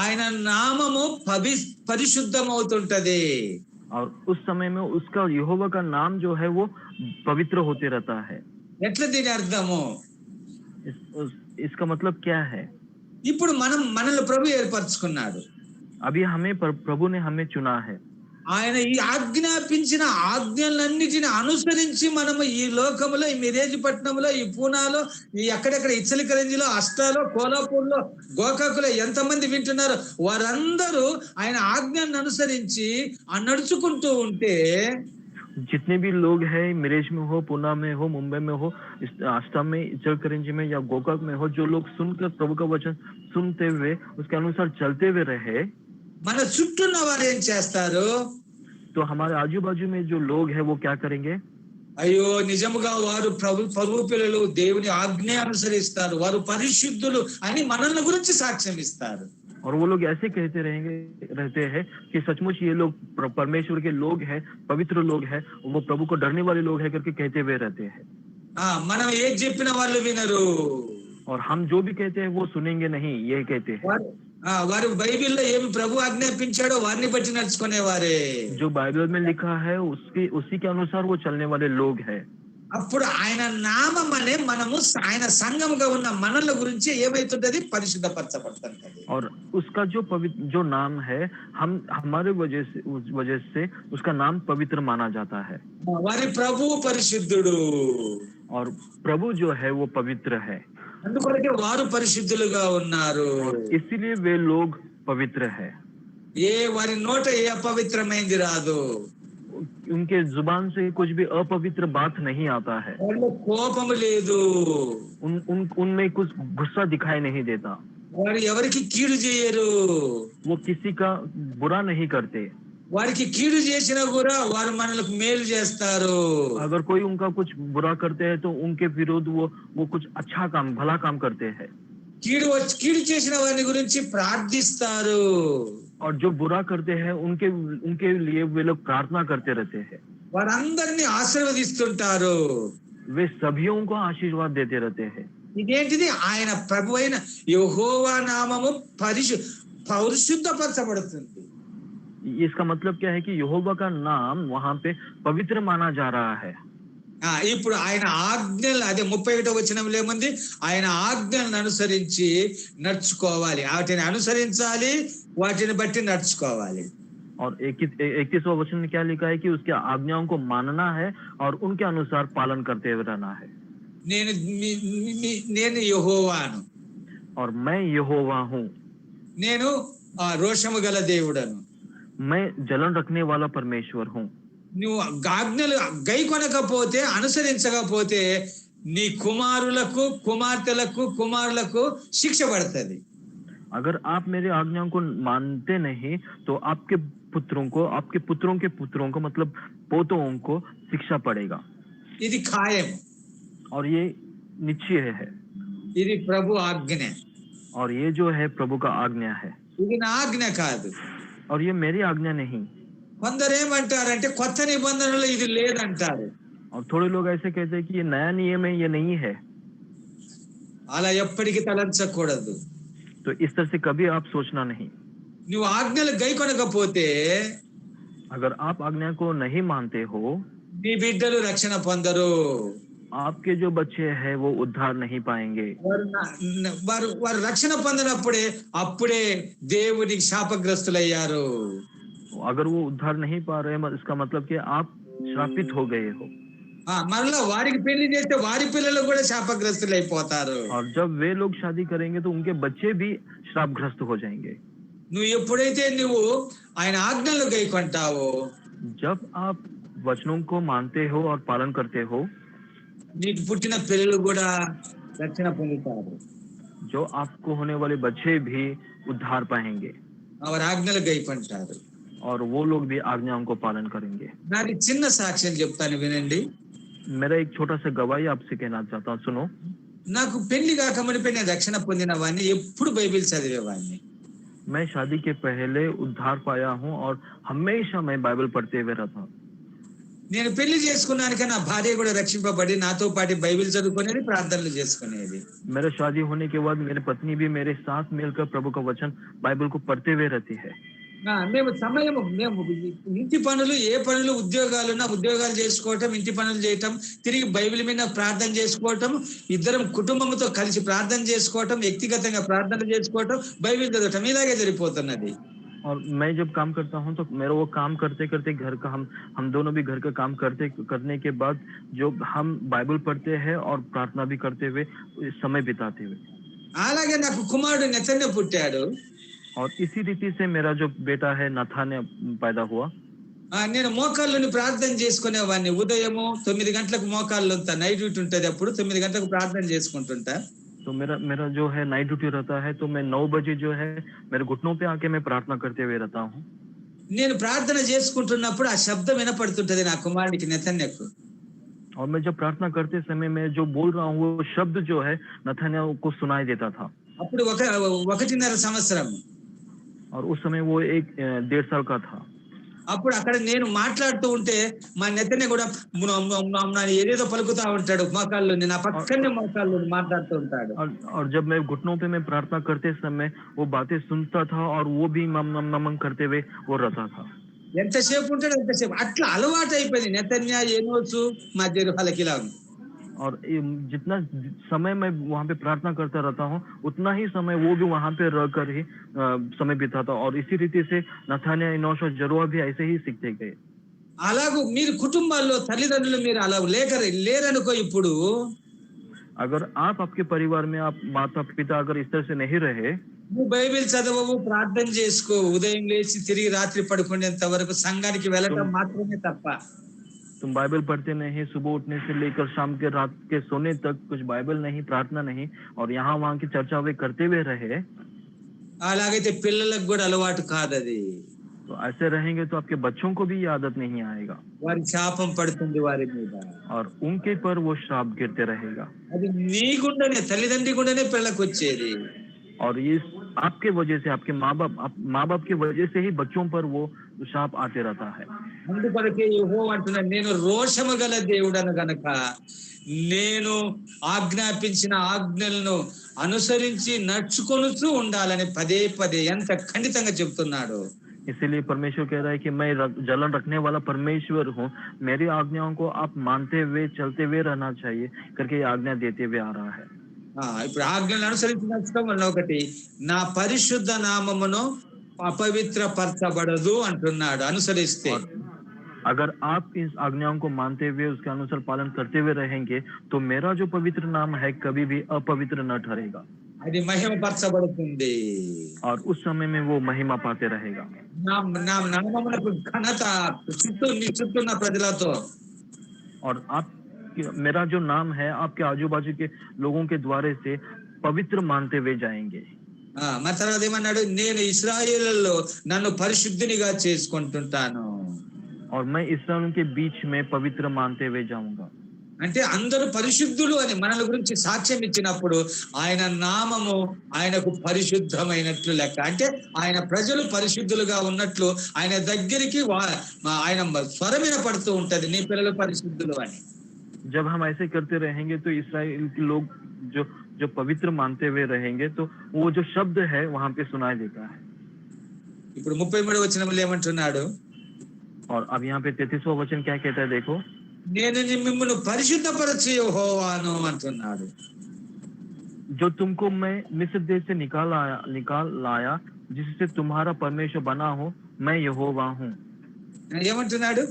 ఆయన నామము పరిశుద్ధమవుతుంటది. और उस समय में उसका यहोवा का नाम जो है वो पवित्र होते रहता है। ఎట్లా దీని అర్థము? इसका मतलब क्या है? ఇప్పుడు మనల్ని ప్రభు ఏర్పరచుకున్నాడు. अभी हमें प्रभु ने हमें चुना है। ఆయన ఈ ఆజ్ఞాపించిన ఆజ్ఞలన్నిటిని అనుసరించి మనము ఈ లోకములో, ఈ మిరేజిపట్నంలో, ఈ పూనాలో, ఈ ఎక్కడెక్కడ ఇచ్చలికరంజిలో, అష్టాలో, కోలాపూర్లో, గోకాకులో ఎంతమంది వింటున్నారో వారందరూ ఆయన ఆజ్ఞను అనుసరించి నడుచుకుంటూ ఉంటే, जितने भी लोग हैं मिरेज में हो, पुणे में हो, मुंबई में हो, आस्था में, इचलकरंजी में या गोकाक में हो, जो लोग सुनकर प्रभु का वचन सुनते हुए उसके अनुसार चलते हुए रहे, మన చుట్టూ ఉన్న వారు ఏం చేస్తారు? तो हमारे आजू बाजू में जो लोग हैं वो क्या करेंगे? అయ్యో నిజముగా వారు ప్రభు పిల్లలు, దేవుని ఆజ్ఞ అనుసరిస్తారు, వారు పరిశుద్ధులు అని మనల్ని గురించి సాక్ష్యం ఇస్తారు. और वो लोग ऐसे कहते रहते हैं कि सचमुच ये लोग परमेश्वर के लोग हैं, पवित्र लोग हैं, वो प्रभु को डरने वाले लोग हैं करके कहते हुए रहते हैं। మనం ఏం చెప్పిన వాళ్ళు వినరు, और हम जो भी कहते हैं वो सुनेंगे नहीं, ये कहते हैं। వారు బైబిల్లో ఏమి ప్రభు ఆజ్ఞాపించాడో వారిని బట్టి నడుచుకునేవారే. जो बाइबल में लिखा है उसी के अनुसार वो चलने वाले लोग हैं। అప్పుడు ఆయన నామం అనే మనము ఆయన సంఘముగా ఉన్న మనల గురించి ఏమైతుంటది? పరిశుద్ధపరచబడుతుంటది. और उसका जो नाम है हम हमारे वजह से उसका नाम पवित्र माना जाता है। వారి ప్రభు పరిశుద్ధుడు, और प्रभु जो है वो पवित्र है, అందుకొరకే వారు పరిశుద్ధులుగా ఉన్నారు. इसीलिए वे लोग पवित्र है। వారి నోట ఏ అపవిత్రమైంది రాదు, उनके जुबान से कुछ भी अपवित्र बात नहीं आता है, కోపము లేదు, उनमें कुछ गुस्सा दिखाई नहीं देता, వారు ఎవరికి కీడు చేయరు, वो किसी का बुरा नहीं करते, వారికి కీడు చేసినా కూడా వారు మనలకు మేలు చేస్తారు. अगर कोई उनका कुछ बुरा करते हैं तो उनके विरोध वो कुछ अच्छा काम, भला काम करते हैं, కీడు చేసిన వారి గురించి ప్రార్థిస్తారు. और जो बुरा करते हैं उनके लिए वे लोग प्रार्थना करते रहते हैं, వారందరినీ ఆశీర్వదిస్తుంటారు. वे सभियों को आशीर्वाद देते रहते हैं। ఇదేంటిది ఆయన ప్రభు అయిన యెహోవా నామము పరిశుద్ధపరచబడుతుంది. इसका मतलब क्या है कि यहोवा का नाम वहां पे पवित्र माना जा रहा है। ఇప్పుడు ఆయన ఆజ్ఞలు అదే 31వ వచనంలో ఏముంది, ఆయన ఆజ్ఞలను అనుసరించి నడుచుకోవాలి, వాటిని అనుసరించాలి, వాటిని బట్టి నడుచుకోవాలి. और 31वां वचन में क्या लिखा है कि उसके आज्ञाओं को मानना है और उनके अनुसार पालन करते हुए रहना है। నేను యెహోవాను, और मैं यहोवा हूँ, నేను రోషము గల దేవుడను, मैं जलन रखने वाला परमेश्वर हूँ। నువ్వు ఆజ్ఞలు గైకొనకపోతే, అనుసరించకపోతే నీ కుమారులకు కుమార్తెలకు కుమారులకు శిక్ష పడుతుంది. अगर आप मेरे आज्ञाओं को मानते नहीं तो आपके पुत्रों को, आपके पुत्रों के पुत्रों को, मतलब पोतों को शिक्षा पड़ेगा। ఇది ఖాయం, और ये निश्चय है, ఇది ప్రభు ఆజ్ఞ, और ये जो है प्रभु का आज्ञा है, ఇది నా ఆజ్ఞ కాదు. और ये मेरी आज्ञा नहीं। కొందరు ఏమంటారంటే కొత్త నిబంధనలో ఇది లేదంటారు. और थोड़े लोग ऐसे कहते हैं कि ये नया नियम है, ये नहीं है। అలా ఎప్పటికీ తలంచకూడదు. तो इस तरह से कभी आप सोचना नहीं। నువ్వు ఆజ్ఞలు గైకొనకపోతే, अगर आप आज्ञा को नहीं मानते हो, నీ బిడ్డలు రక్షణ పొందరు. आपके जो बच्चे हैं वो उद्धार नहीं पाएंगे। వారు రక్షణ పొందినప్పుడే అప్పుడే దేవునికి శాపగ్రస్తులయ్యారు. अगर वो उद्धार नहीं पा रहे हैं, इसका मतलब कि आप श्रापित हो गए हो। మరలా వారికి పెళ్లి చేస్తే వారి పిల్లలు కూడా శాపగ్రస్తులైపోతారు. और जब वे लोग शादी करेंगे तो उनके बच्चे भी श्रापग्रस्त हो जाएंगे। నువ్వు ఎప్పుడైతే నువ్వు ఆయన ఆజ్ఞలు గైకొంటావో, जब आप वचनों को मानते हो और पालन करते हो, నీకు పుట్టిన పిల్లలు కూడా రక్షణ పొందుతారు. जो आपको होने वाले बच्चे भी उद्धार पाएंगे, వారి ఆజ్ఞలు గైకొంటారు. और वो लोग भी आज्ञाओं को पालन करेंगे। నాకు చిన్న సాక్ష్యం చెప్తాను, వినండి. मेरा एक छोटा सा गवाही आपसे कहना चाहता हूँ, सुनो। నాకు పెళ్లి కాకమునిపై నేను రక్షణ పొందిన వాడిని, ఎప్పుడు బైబిల్ చదివేవాడిని. मैं शादी के पहले उद्धार पाया हूँ और हमेशा मैं बाइबल पढ़ते हुए रहता हूँ। నేను పెళ్లి చేసుకున్నాక నా భార్య కూడా రక్షింపబడి నాతో పాటు బైబిల్ చదువుకునేది, ప్రార్థనలు చేసుకునేది. मेरा शादी होने के बाद मेरी पत्नी भी मेरे साथ मिलकर प्रभु का वचन बाइबल को पढ़ते हुए रहती है। మేము ఇంటి పనులు, ఏ పనులు, ఉద్యోగాలు చేసుకోవటం, ఇంటి పనులు చేయటం, తిరిగి బైబిల్ మీద ప్రార్థన చేసుకోవటం, ఇద్దరం కుటుంబంతో కలిసి ప్రార్థన చేసుకోవటం, వ్యక్తిగతంగా ప్రార్థన చేసుకోవటం, బైబిల్ చదవటం, ఇలాగే జరిగిపోతున్నది. और मैं जब काम करता हूँ तो मेरा वो काम करते करते घर का हम दोनों भी घर का काम करने के बाद जो हम बाइबल पढ़ते हैं और प्रार्थना भी करते हुए समय बिताते हुए। అలాగే నాకు కుమారుడు నెతన్య పుట్టాడు. और इसी रीति से मेरा जो बेटा है नथान्या पैदा हुआ। నేను మోకాళ్ళని ప్రార్థన చేసుకునేవాడిని. ఉదయము 9 గంటలకు మోకాళ్ళు ఉంటా, నైట్ డ్యూటీ ఉంటుంది, అప్పుడు 9 గంటలకు ప్రార్థన చేసుకుంటుంటా. तो मेरा जो है नाइट ड्यूटी रहता है, तो मैं 9 बजे जो है मेरे घुटनों पे आके मैं प्रार्थना करते हुए रहता हूँ। నేను ప్రార్థన చేసుకుంటున్నప్పుడు ఆ శబ్దం వినపడుతుంటది నా కుమారుడికి నెతన్యకు. और मैं जब प्रार्थना करते समय मैं जो बोल रहा हूँ वो शब्द जो है नथान्या को सुनाई देता था। అప్పుడు 1.5 సంవత్సరం. और उस समय वो 1.5 साल का था। అప్పుడు అక్కడ నేను మాట్లాడుతూ ఉంటే మా నెతన్య కూడా ఏదేదో పలుకుతా ఉంటాడు మోకాళ్ళు, నా పక్కనే మోకాళ్ళు మాట్లాడుతూ ఉంటాడు. और जब मैं घुटनों पे मैं प्रार्थना करते समय वो बातें सुनता था और वो भी मम करते हुए वो रहता था। ఎంతసేపు ఉంటాడు ఎంతసేపు, అట్లా అలవాటు అయిపోయింది నెతన్య ఏనోసు మధ్య వాళ్ళకి ఇలా. और जितना समय मैं वहाँ पे प्रार्थना करता रहता हूँ उतना ही समय वो भी वहाँ पे रह कर ही समय बिताता। और इसी रीति से नथान्या, इनोश और जरोआ भी ऐसे ही सीखते गए। అలాగూ మీరు కుటుంబాల్లో తల్లిదండ్రులు మీరు అలా లేరనుకో, ఇప్పుడు अगर आप आपके परिवार में आप माता पिता अगर इस तरह से नहीं रहे, నువ్వు బైబిల్ చదవవు, ప్రార్థన చేసుకో, ఉదయం లేచి తిరిగి రాత్రి పడుకునేంత వరకు సంఘానికి వెళ్ళటం మాత్రమే తప్ప, तुम बाइबल पढ़ते नहीं, सुबह उठने से लेकर शाम के रात के सोने तक कुछ बाइबल नहीं, प्रार्थना नहीं, और यहाँ वहाँ की चर्चा वे करते हुए रहे, అలాగైతే పిల్లలకు కూడా అలవాటు కాదది. तो ऐसे रहेंगे तो आपके बच्चों को भी ये आदत नहीं आएगा, వారి శాపం పడుతుంది వారి మీద, और उनके पर वो श्राप गिरते रहेगा। అది నీ గుండెనే, తల్లిదండ్రి గుండెనే పిల్లలకు వచ్చేది. और ये आपके वजह से, आपके माँ बाप के वजह से ही बच्चों पर वो शाप आते रहता है। అందుకొరకే యెహోవా అంటున్నాడు, నేను రోషము గల దేవుడను గనక నేను ఆజ్ఞాపించిన ఆజ్ఞలను అనుసరించి నడుచుకొనుచూ ఉండాలని పదే పదే ఎంత ఖండితంగా చెప్తున్నాడు. इसीलिए परमेश्वर कह रहा है कि मैं जलन रखने वाला परमेश्वर हूँ, मेरी आज्ञाओं को आप मानते हुए चलते हुए रहना चाहिए करके ये आज्ञा देते हुए आ रहा है। ఇప్పుడు ఆజ్ఞలను అనుసరించి నడుచుకోవడం వల్ల ఒకటి, నా పరిశుద్ధ నామమును అపవిత్రపరచబడదు అంటున్నాడు అనుసరిస్తే. और अगर आप इस आज्ञाओं को मानते हुए उसके अनुसार पालन करते हुए रहेंगे तो मेरा जो पवित्र नाम है कभी भी अपवित्र न ठहरेगा అది మహిమపరచబడుతుంది. और उस समय में वो महिमा पाते रहेगा। నా నా నామమునకు ఘనత చుట్టూ ఉన్న ప్రజలతో, और आप मेरा जो नाम है आपके आजू बाजू के लोगों के द्वारे से पवित्र मानते हुए जाएंगे। మరి తర్వాత ఏమన్నాడు, నేను ఇశ్రాయేలులో నన్ను పరిశుద్ధునిగా చేసుకుంటుంటాను. और मैं इस्राएलियों के बीच में पवित्र मानते हुए जाऊंगा। అంటే అందరూ పరిశుద్ధులు అని మనల గురించి సాక్ష్యం ఇచ్చినప్పుడు ఆయన నామము ఆయనకు పరిశుద్ధమైనట్లు లెక్క. అంటే ఆయన ప్రజలు పరిశుద్ధులుగా ఉన్నట్లు ఆయన దగ్గరికి ఆయన స్వరమైన పడుతూ ఉంటది, నీ పిల్లలు పరిశుద్ధులు అని. जब हम ऐसे करते रहेंगे तो इस्राएल के लोग जो जो पवित्र मानते हुए रहेंगे तो वो जो शब्द है वहां पे सुनाई देता है। ఇప్పుడు 33వ వచనంలో ఏమంటున్నాడు, और अब यहाँ पे 33वां वचन क्या कहता है देखो, నేను మిమ్మల్ని పరిశుద్ధపరచు యెహోవాను అంటున్నాడు. जो तुमको मैं मिस्र देश से निकाल लाया जिससे तुम्हारा परमेश्वर बना हो, मैं यहोवा हूँ। ఏమంటున్నాడు,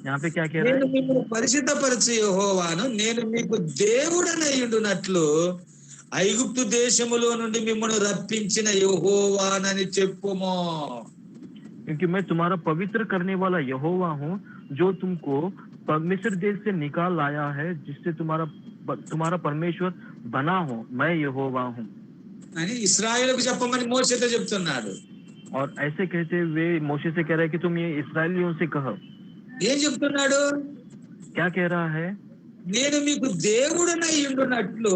यहाँ पे क्या कह रहा నేను है, మిమ్మల్ని పరిశుద్ధపరచు యెహోవాను, నేను మీకు దేవుడనయ్యుండునట్లు ఐగుప్తు దేశములో నుండి మిమ్మల్ని రప్పించిన యెహోవానని చెప్పుమో. क्योंकि मैं तुम्हारा पवित्र करने वाला यहोवा हूँ जो तुमको मिस्र देश से निकाल लाया है जिससे तुम्हारा परमेश्वर बना हो, मैं यहोवा हूँ అని ఇశ్రాయేలుకు చెప్పమని మోషేతో చెప్తున్నాడు. और ऐसे कहते हुए मोशे से कह रहा है कि तुम ये इस्राएलियों से कहो। ఏం చెప్తున్నాడు, क्या कह रहा है, నేను మీకు దేవుడనై ఉండునట్లు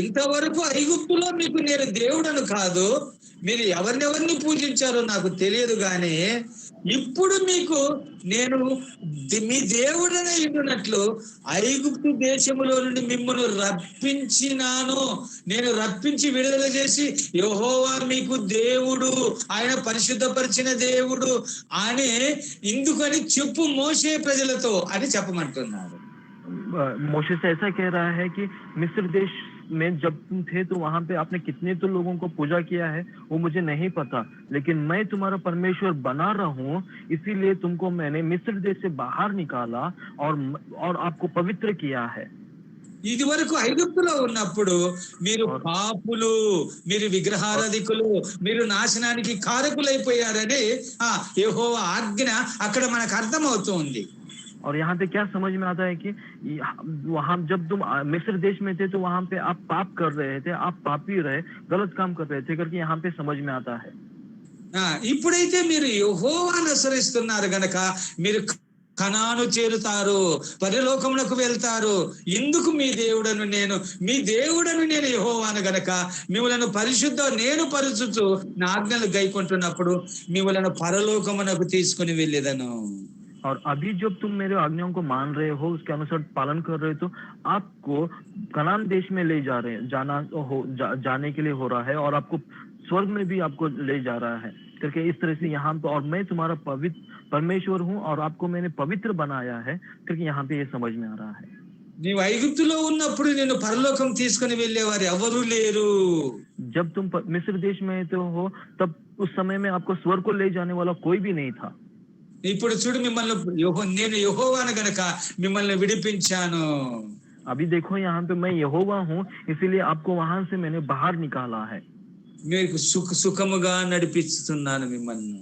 ఇంతవరకు ఐగుప్తులో మీకు నేను దేవుడను కాదు, మీరు ఎవరినెవరిని పూజించారో నాకు తెలియదు, గాని ఇప్పుడు మీకు నేను మీ దేవుడనై ఉండునట్లు ఐగుప్తు దేశములో నుండి మిమ్మల్ని రప్పించినాను, నేను రప్పించి విడుదల చేసి యెహోవా మీకు దేవుడు, ఆయన పరిశుద్ధపరిచిన దేవుడు అని ఇందుకని చెప్పు మోషే ప్రజలతో అని చెప్పమంటున్నాడు. मोशे से ऐसा कह रहा है कि मिस्र देश में जब तुम थे तो वहां पे आपने कितने तो लोगों को पूजा किया है वो मुझे नहीं पता, लेकिन मैं तुम्हारा परमेश्वर बना रहा हूँ, इसीलिए तुमको मैंने मिस्र देश से बाहर निकाला और आपको पवित्र किया है। ఇది వరకు ఐగుప్తులో ఉన్నప్పుడు మీరు పాపులు, మీరు విగ్రహారాధికులు, మీరు నాశనానికి కారకులైపోయారని యెహోవా ఆజ్ఞ అక్కడ మనకు అర్థమవుతుంది. और यहाँ पे क्या समझ में आता है कि वहां जब तुम मिस्र देश में थे तो वहां पे आप पाप कर रहे थे, आप पापी रहे, गलत काम कर रहे थे करके यहाँ पे समझ में आता है। ఇప్పుడైతే మీరు యెహోవాను అనుసరిస్తున్నారు గనక మీరు కనాను చేరుతారు, పరలోకమునకు వెళ్తారు. ఇందుకు మీ దేవుడను నేను యెహోవాను గనక మిమ్మలను నేను పరచుచు నా ఆజ్ఞలు గైకొంటున్నప్పుడు మిమ్మలను పరలోకమునకు తీసుకుని వెళ్ళేదను. और अभी जब तुम मेरे आज्ञाओं को मान रहे हो, उसके अनुसार पालन कर रहे हो, तो आपको कनान देश में ले जाने के लिए हो रहा है और आपको स्वर्ग में भी आपको ले जा रहा है करके इस तरह से यहाँ पे, और मैं तुम्हारा परमेश्वर हूँ और आपको मैंने पवित्र बनाया है करके यहाँ पे ये समझ में आ रहा है। నీవు ఐగుప్తులో ఉన్నప్పుడు నేను పరలోకం తీసుకుని వెళ్ళేవారు ఎవరు లేరు. जब तुम मिस्र देश में हो तब उस समय में आपको स्वर्ग को ले जाने वाला कोई भी नहीं था। ఇప్పుడు చూడు, మిమ్మల్ని నేను యెహోవాను గనక మిమ్మల్ని విడిపించాను. अभी देखो यहाँ पे मैं यहोवा हूँ, इसीलिए आपको वहां से मैंने बाहर निकाला है, మీకు సుఖముగా నడిపిస్తున్నాను మిమ్మల్ని.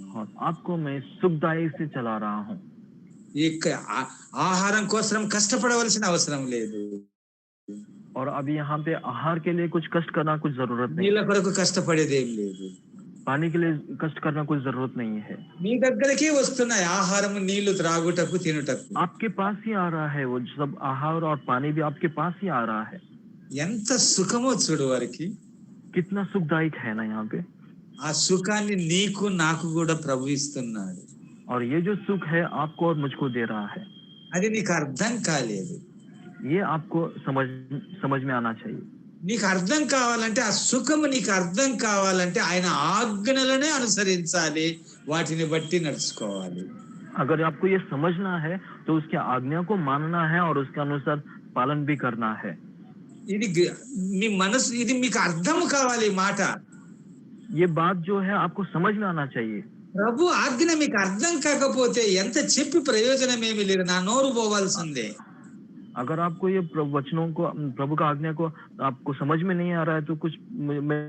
आपको मैं सुखदायी से चला रहा हूँ। ఆహారం కోసం కష్టపడవలసిన అవసరం లేదు. और अभी यहाँ पे आहार के लिए कुछ कष्ट करना कुछ जरूरत नहीं, నీళ్ళ కొరకు కష్టపడేదేం లేదు, पानी के लिए कष्ट करना कुछ जरूरत नहीं है। నీ దగ్గరకే వస్తున్నాయి ఆహారం, నీళ్లు త్రాగుటకు తినుటకు. आपके पास ही आ रहा है वो सब आहार और पानी भी आपके पास ही आ रहा है। ఎంత సుఖమో చూడు వారికి, कितना सुखदायक है ना यहाँ पे। ఆ సుఖాన్ని నీకు నాకు కూడా ప్రభు ఇస్తున్నాడు. और ये जो सुख है आपको और मुझको दे रहा है, అది నీకు అర్థం కాలేదు. ये आपको समझ में आना चाहिए। నీకు అర్థం కావాలంటే ఆ సుఖము నీకు అర్థం కావాలంటే ఆయన ఆజ్ఞలనే అనుసరించాలి, వాటిని బట్టి నడుచుకోవాలి. अगर आपको ये समझना है तो उसकी आज्ञा को मानना है और उसके अनुसार पालन भी करना है। ఇది మీ మనసు, ఇది మీకు అర్థం కావాలి ఈ మాట. ये बात जो है आपको समझ में आना चाहिए। ప్రభు ఆజ్ఞ మీకు అర్థం కాకపోతే ఎంత చెప్పి ప్రయోజనం ఏమీ లేదు, నా నోరు పోవాల్సిందే. अगर आपको ये वचनों को, प्रभु का आज्ञा को आपको समझ में नहीं आ रहा है तो कुछ मैं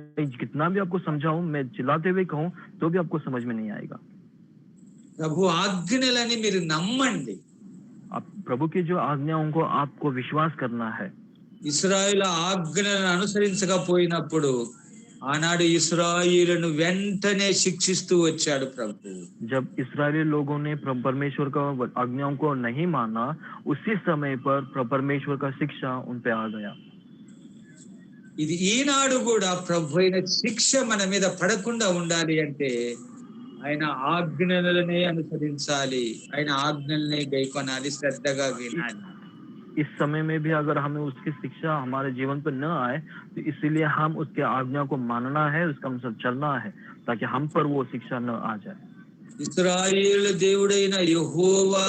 कितना भी आपको समझाऊं, मैं चिल्लाते हुए कहूं तो भी आपको समझ में नहीं आएगा। ప్రభు ఆజ్ఞలని మీరు నమ్మండి. आप प्रभु की जो आज्ञाओं को आपको विश्वास करना है। ఇశ్రాయేలు ఆజ్ఞలను అనుసరించకపోయినప్పుడు ఆనాడు ఇశ్రాయేలును వెంటనే శిక్షిస్తూ వచ్చాడు ప్రభు. जब इस्राएली लोगों ने परमेश्वर का आज्ञाओं को नहीं माना, उसी समय पर परमेश्वर का शिक्षा उन पे आ गया। ఇది ఈనాడు కూడా ప్రభు అయిన శిక్ష మన మీద పడకుండా ఉండాలి అంటే ఆయన ఆజ్ఞలనే అనుసరించాలి, ఆయన ఆజ్ఞలనే గైకొనాలి, శ్రద్ధగా వినాలి. इस समय में भी अगर हमें उसकी शिक्षा हमारे जीवन पर न आए तो इसीलिए हम उसके आज्ञा को मानना है, उसका अनुसार चलना है ताकि हम पर वो शिक्षा न आ जाए। ఇశ్రాయేలు దేవుడైన యెహోవా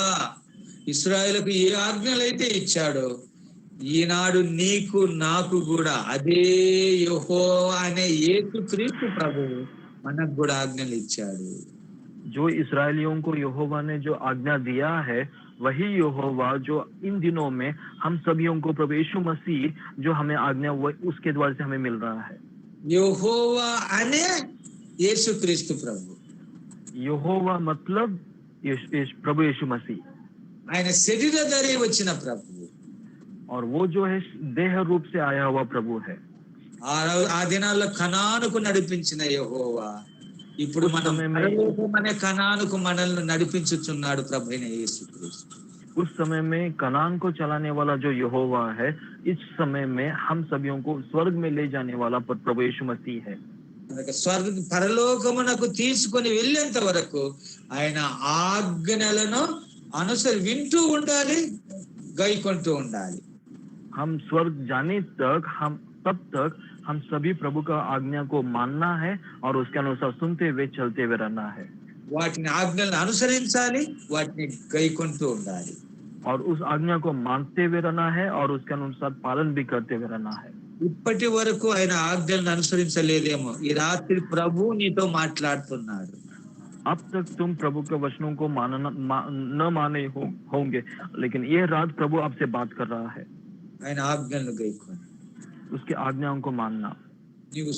ఇశ్రాయేలుకు ఏ ఆజ్ఞలైతే ఇచ్చాడో ఈనాడు నీకు నాకు కూడా అదే యెహోవా అనే యేసుక్రీస్తు ప్రభువు మనకు కూడా ఆజ్ఞలు ఇచ్చాడు. जो इस्राएलियों को यहोवा ने जो आज्ञा दिया है, वही यहोवा जो इन दिनों में हम सभियों को प्रभु यीशु मसीह जो हमें आज्ञा उसके द्वारा से हमें मिल रहा है। యెహోవా అనే యేసుక్రీస్తు ప్రభు. यहोवा मतलब प्रभु यीशु मसीह, ఆయన శరీరధారి వచ్చిన ప్రభు. और वो जो है देह रूप से आया हुआ प्रभु है। ఆ దినాల్లో కనానుకు నడిపించిన యెహోవా ఇప్పుడు మన పరలోకమనే కనానుకు మనల్ని నడిపించుచున్నాడు ప్రభు అయిన యేసుక్రీస్తు. उस समय में कनान को चलाने वाला जो यहोवा है, इस समय में हम सभियों को स्वर्ग में ले जाने वाला प्रभु यीशु मसीह है। స్వర్గ పరలోకమునకు తీసుకొని వెళ్ళేంత వరకు ఆయన ఆజ్ఞలను వింటూ ఉండాలి, గైకొంటూ ఉండాలి. हम स्वर्ग जाने तक, तब तक हम सभी प्रभु का आज्ञा को मानना है और उसके अनुसार सुनते हुए चलते हुए रहना है। వాటిని ఆజ్ఞలను అనుసరించాలి, వాటిని గైకొంటూ ఉండాలి. और उस आज्ञा को मानते हुए रहना है और उसके अनुसार पालन भी करते हुए रहना है। ఇప్పటి వరకు ఆయన ఆజ్ఞలను అనుసరించలేదేమో, ఈ రాత్రి ప్రభు నీతో మాట్లాడుతున్నాడు. अब तक तुम प्रभु के वचनों को न माने होंगे, लेकिन ये रात प्रभु आपसे बात कर रहा है। ఆయన ఆజ్ఞలను గైకొని उसकी आज्ञाओं को मानना। నీవు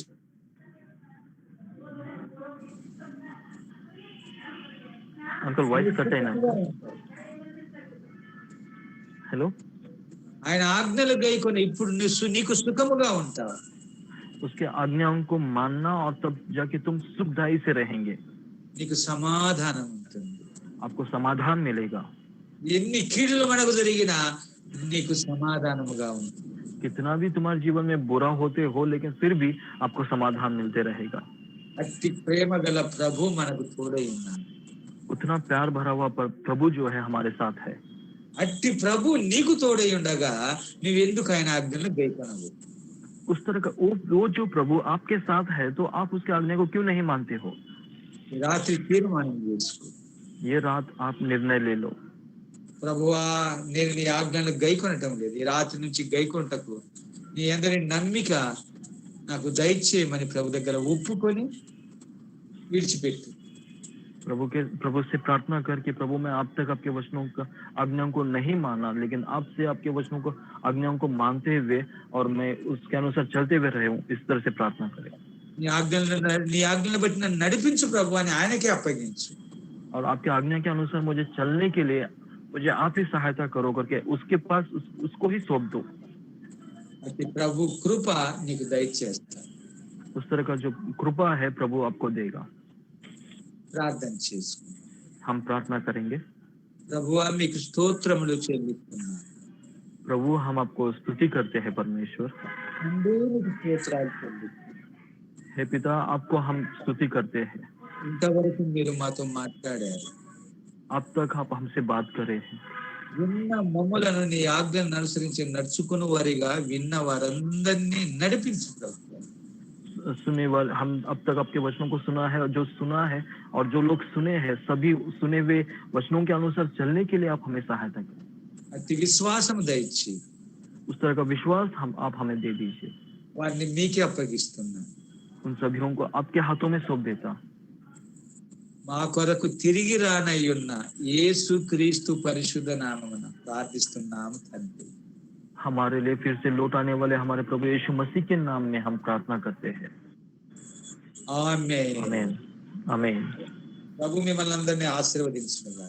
अंकल वॉइस कट है ना? हेलो, ఆయన ఆజ్ఞలు గైకొని ఇప్పుడు నీకు సుఖముగా ఉంటావు. उसके आज्ञाओं को मानना और तब जाके तुम सुखदायी से रहेंगे। నీకు సమాధానం ఉంటుంది, आपको समाधान मिलेगा। ఎన్ని కీడులు మనకు జరిగినా నీకు సమాధానముగా ఉంటుంది. कितना भी तुम्हारे जीवन में बुरा होते हो, लेकिन फिर भी आपको समाधान मिलते रहेगा। అట్టి ప్రేమ గల ప్రభు మనకు తోడై ఉన్నాడు. उतना प्यार भरा हुआ प्रभु जो है हमारे साथ है। అట్టి ప్రభు నీకు తోడై ఉండగా నువ్వెందుకు ఆయన ఆజ్ఞలను గైకొనవు? उस तरह का वो जो प्रभु आपके साथ है तो आप उसके आज्ञा को क्यों नहीं मानते हो? రాత్రి తీర్మానం చేసుకో. ये रात आप निर्णय ले लो। ప్రభువా, నేను నీ ఆజ్ఞలను గైకొనటం లేదు, ఈ రాత్రి నుంచి గైకొంటకు నీ అందరి నమ్మిక నాకు దయచేయమని ప్రభు దగ్గర ఒప్పుకొని విడిచిపెట్టు. प्रभु से प्रार्थना करके, प्रभु मैं आप तक आपके वचनों का आज्ञाओं को नहीं माना, लेकिन आपसे आपके वचनों को आज्ञाओं को मानते हुए और मैं उसके अनुसार चलते हुए रहे हूँ, इस तरह से प्रार्थना करें। నీ ఆజ్ఞలను బట్టి నన్ను నడిపించు ప్రభు అని ఆయనకే అప్పగించు. और आपके आज्ञा के अनुसार मुझे चलने के लिए मुझे आप ही सहायता करो करके उसके पास उसको ही सौंप दो। అట్టి ప్రభు కృప నీకు దయచేస్తాడు. उस तरह का जो कृपा है प्रभु आपको देगा। ప్రార్థన చేసుకో. हम प्रार्थना करेंगे। ప్రభువా, మీకు స్తోత్రములు చెల్లిస్తున్నాను. प्रभु हम आपको स्तुति करते हैं परमेश्वर। అందరికీ స్తోత్రాలు చెల్లిస్తున్నాను. हे पिता, आपको हम स्तुति करते हैं। ఇంతవరకు మీరు మాతో మాట్లాడారు. अब तक आप हमसे बात करे हैं। విన్న మమ్ములను నీ ఆజ్ఞలను అనుసరించి నడుచుకుని వారిగా విన్న వారందరినీ నడిపించు ప్రభు. सुने वाले हम अब तक आपके वचनों को सुना है, और जो सुना है और जो लोग सुने हैं सभी सुने हुए वचनों के अनुसार चलने के लिए आप हमें सहायता करें। అతి విశ్వాసం దయచి उस तरह का विश्वास आप हमें दे दीजिए। వారిని మీకే అప్పగిస్తున్నా. उन सभी को आपके हाथों में सौंप देता। మా కొరకు తిరిగి రానయ్యున్న యేసు క్రీస్తు పరిశుద్ధ నామమున ప్రార్థిస్తున్నాము తండ్రి. हमारे लिए फिर से लौट आने वाले हमारे प्रभु यीशु मसीह के नाम में हम प्रार्थना करते हैं। ఆమేన్. आमीन आमीन। ప్రభు మిమ్మల్ని అందరినీ ఆశీర్వదించును.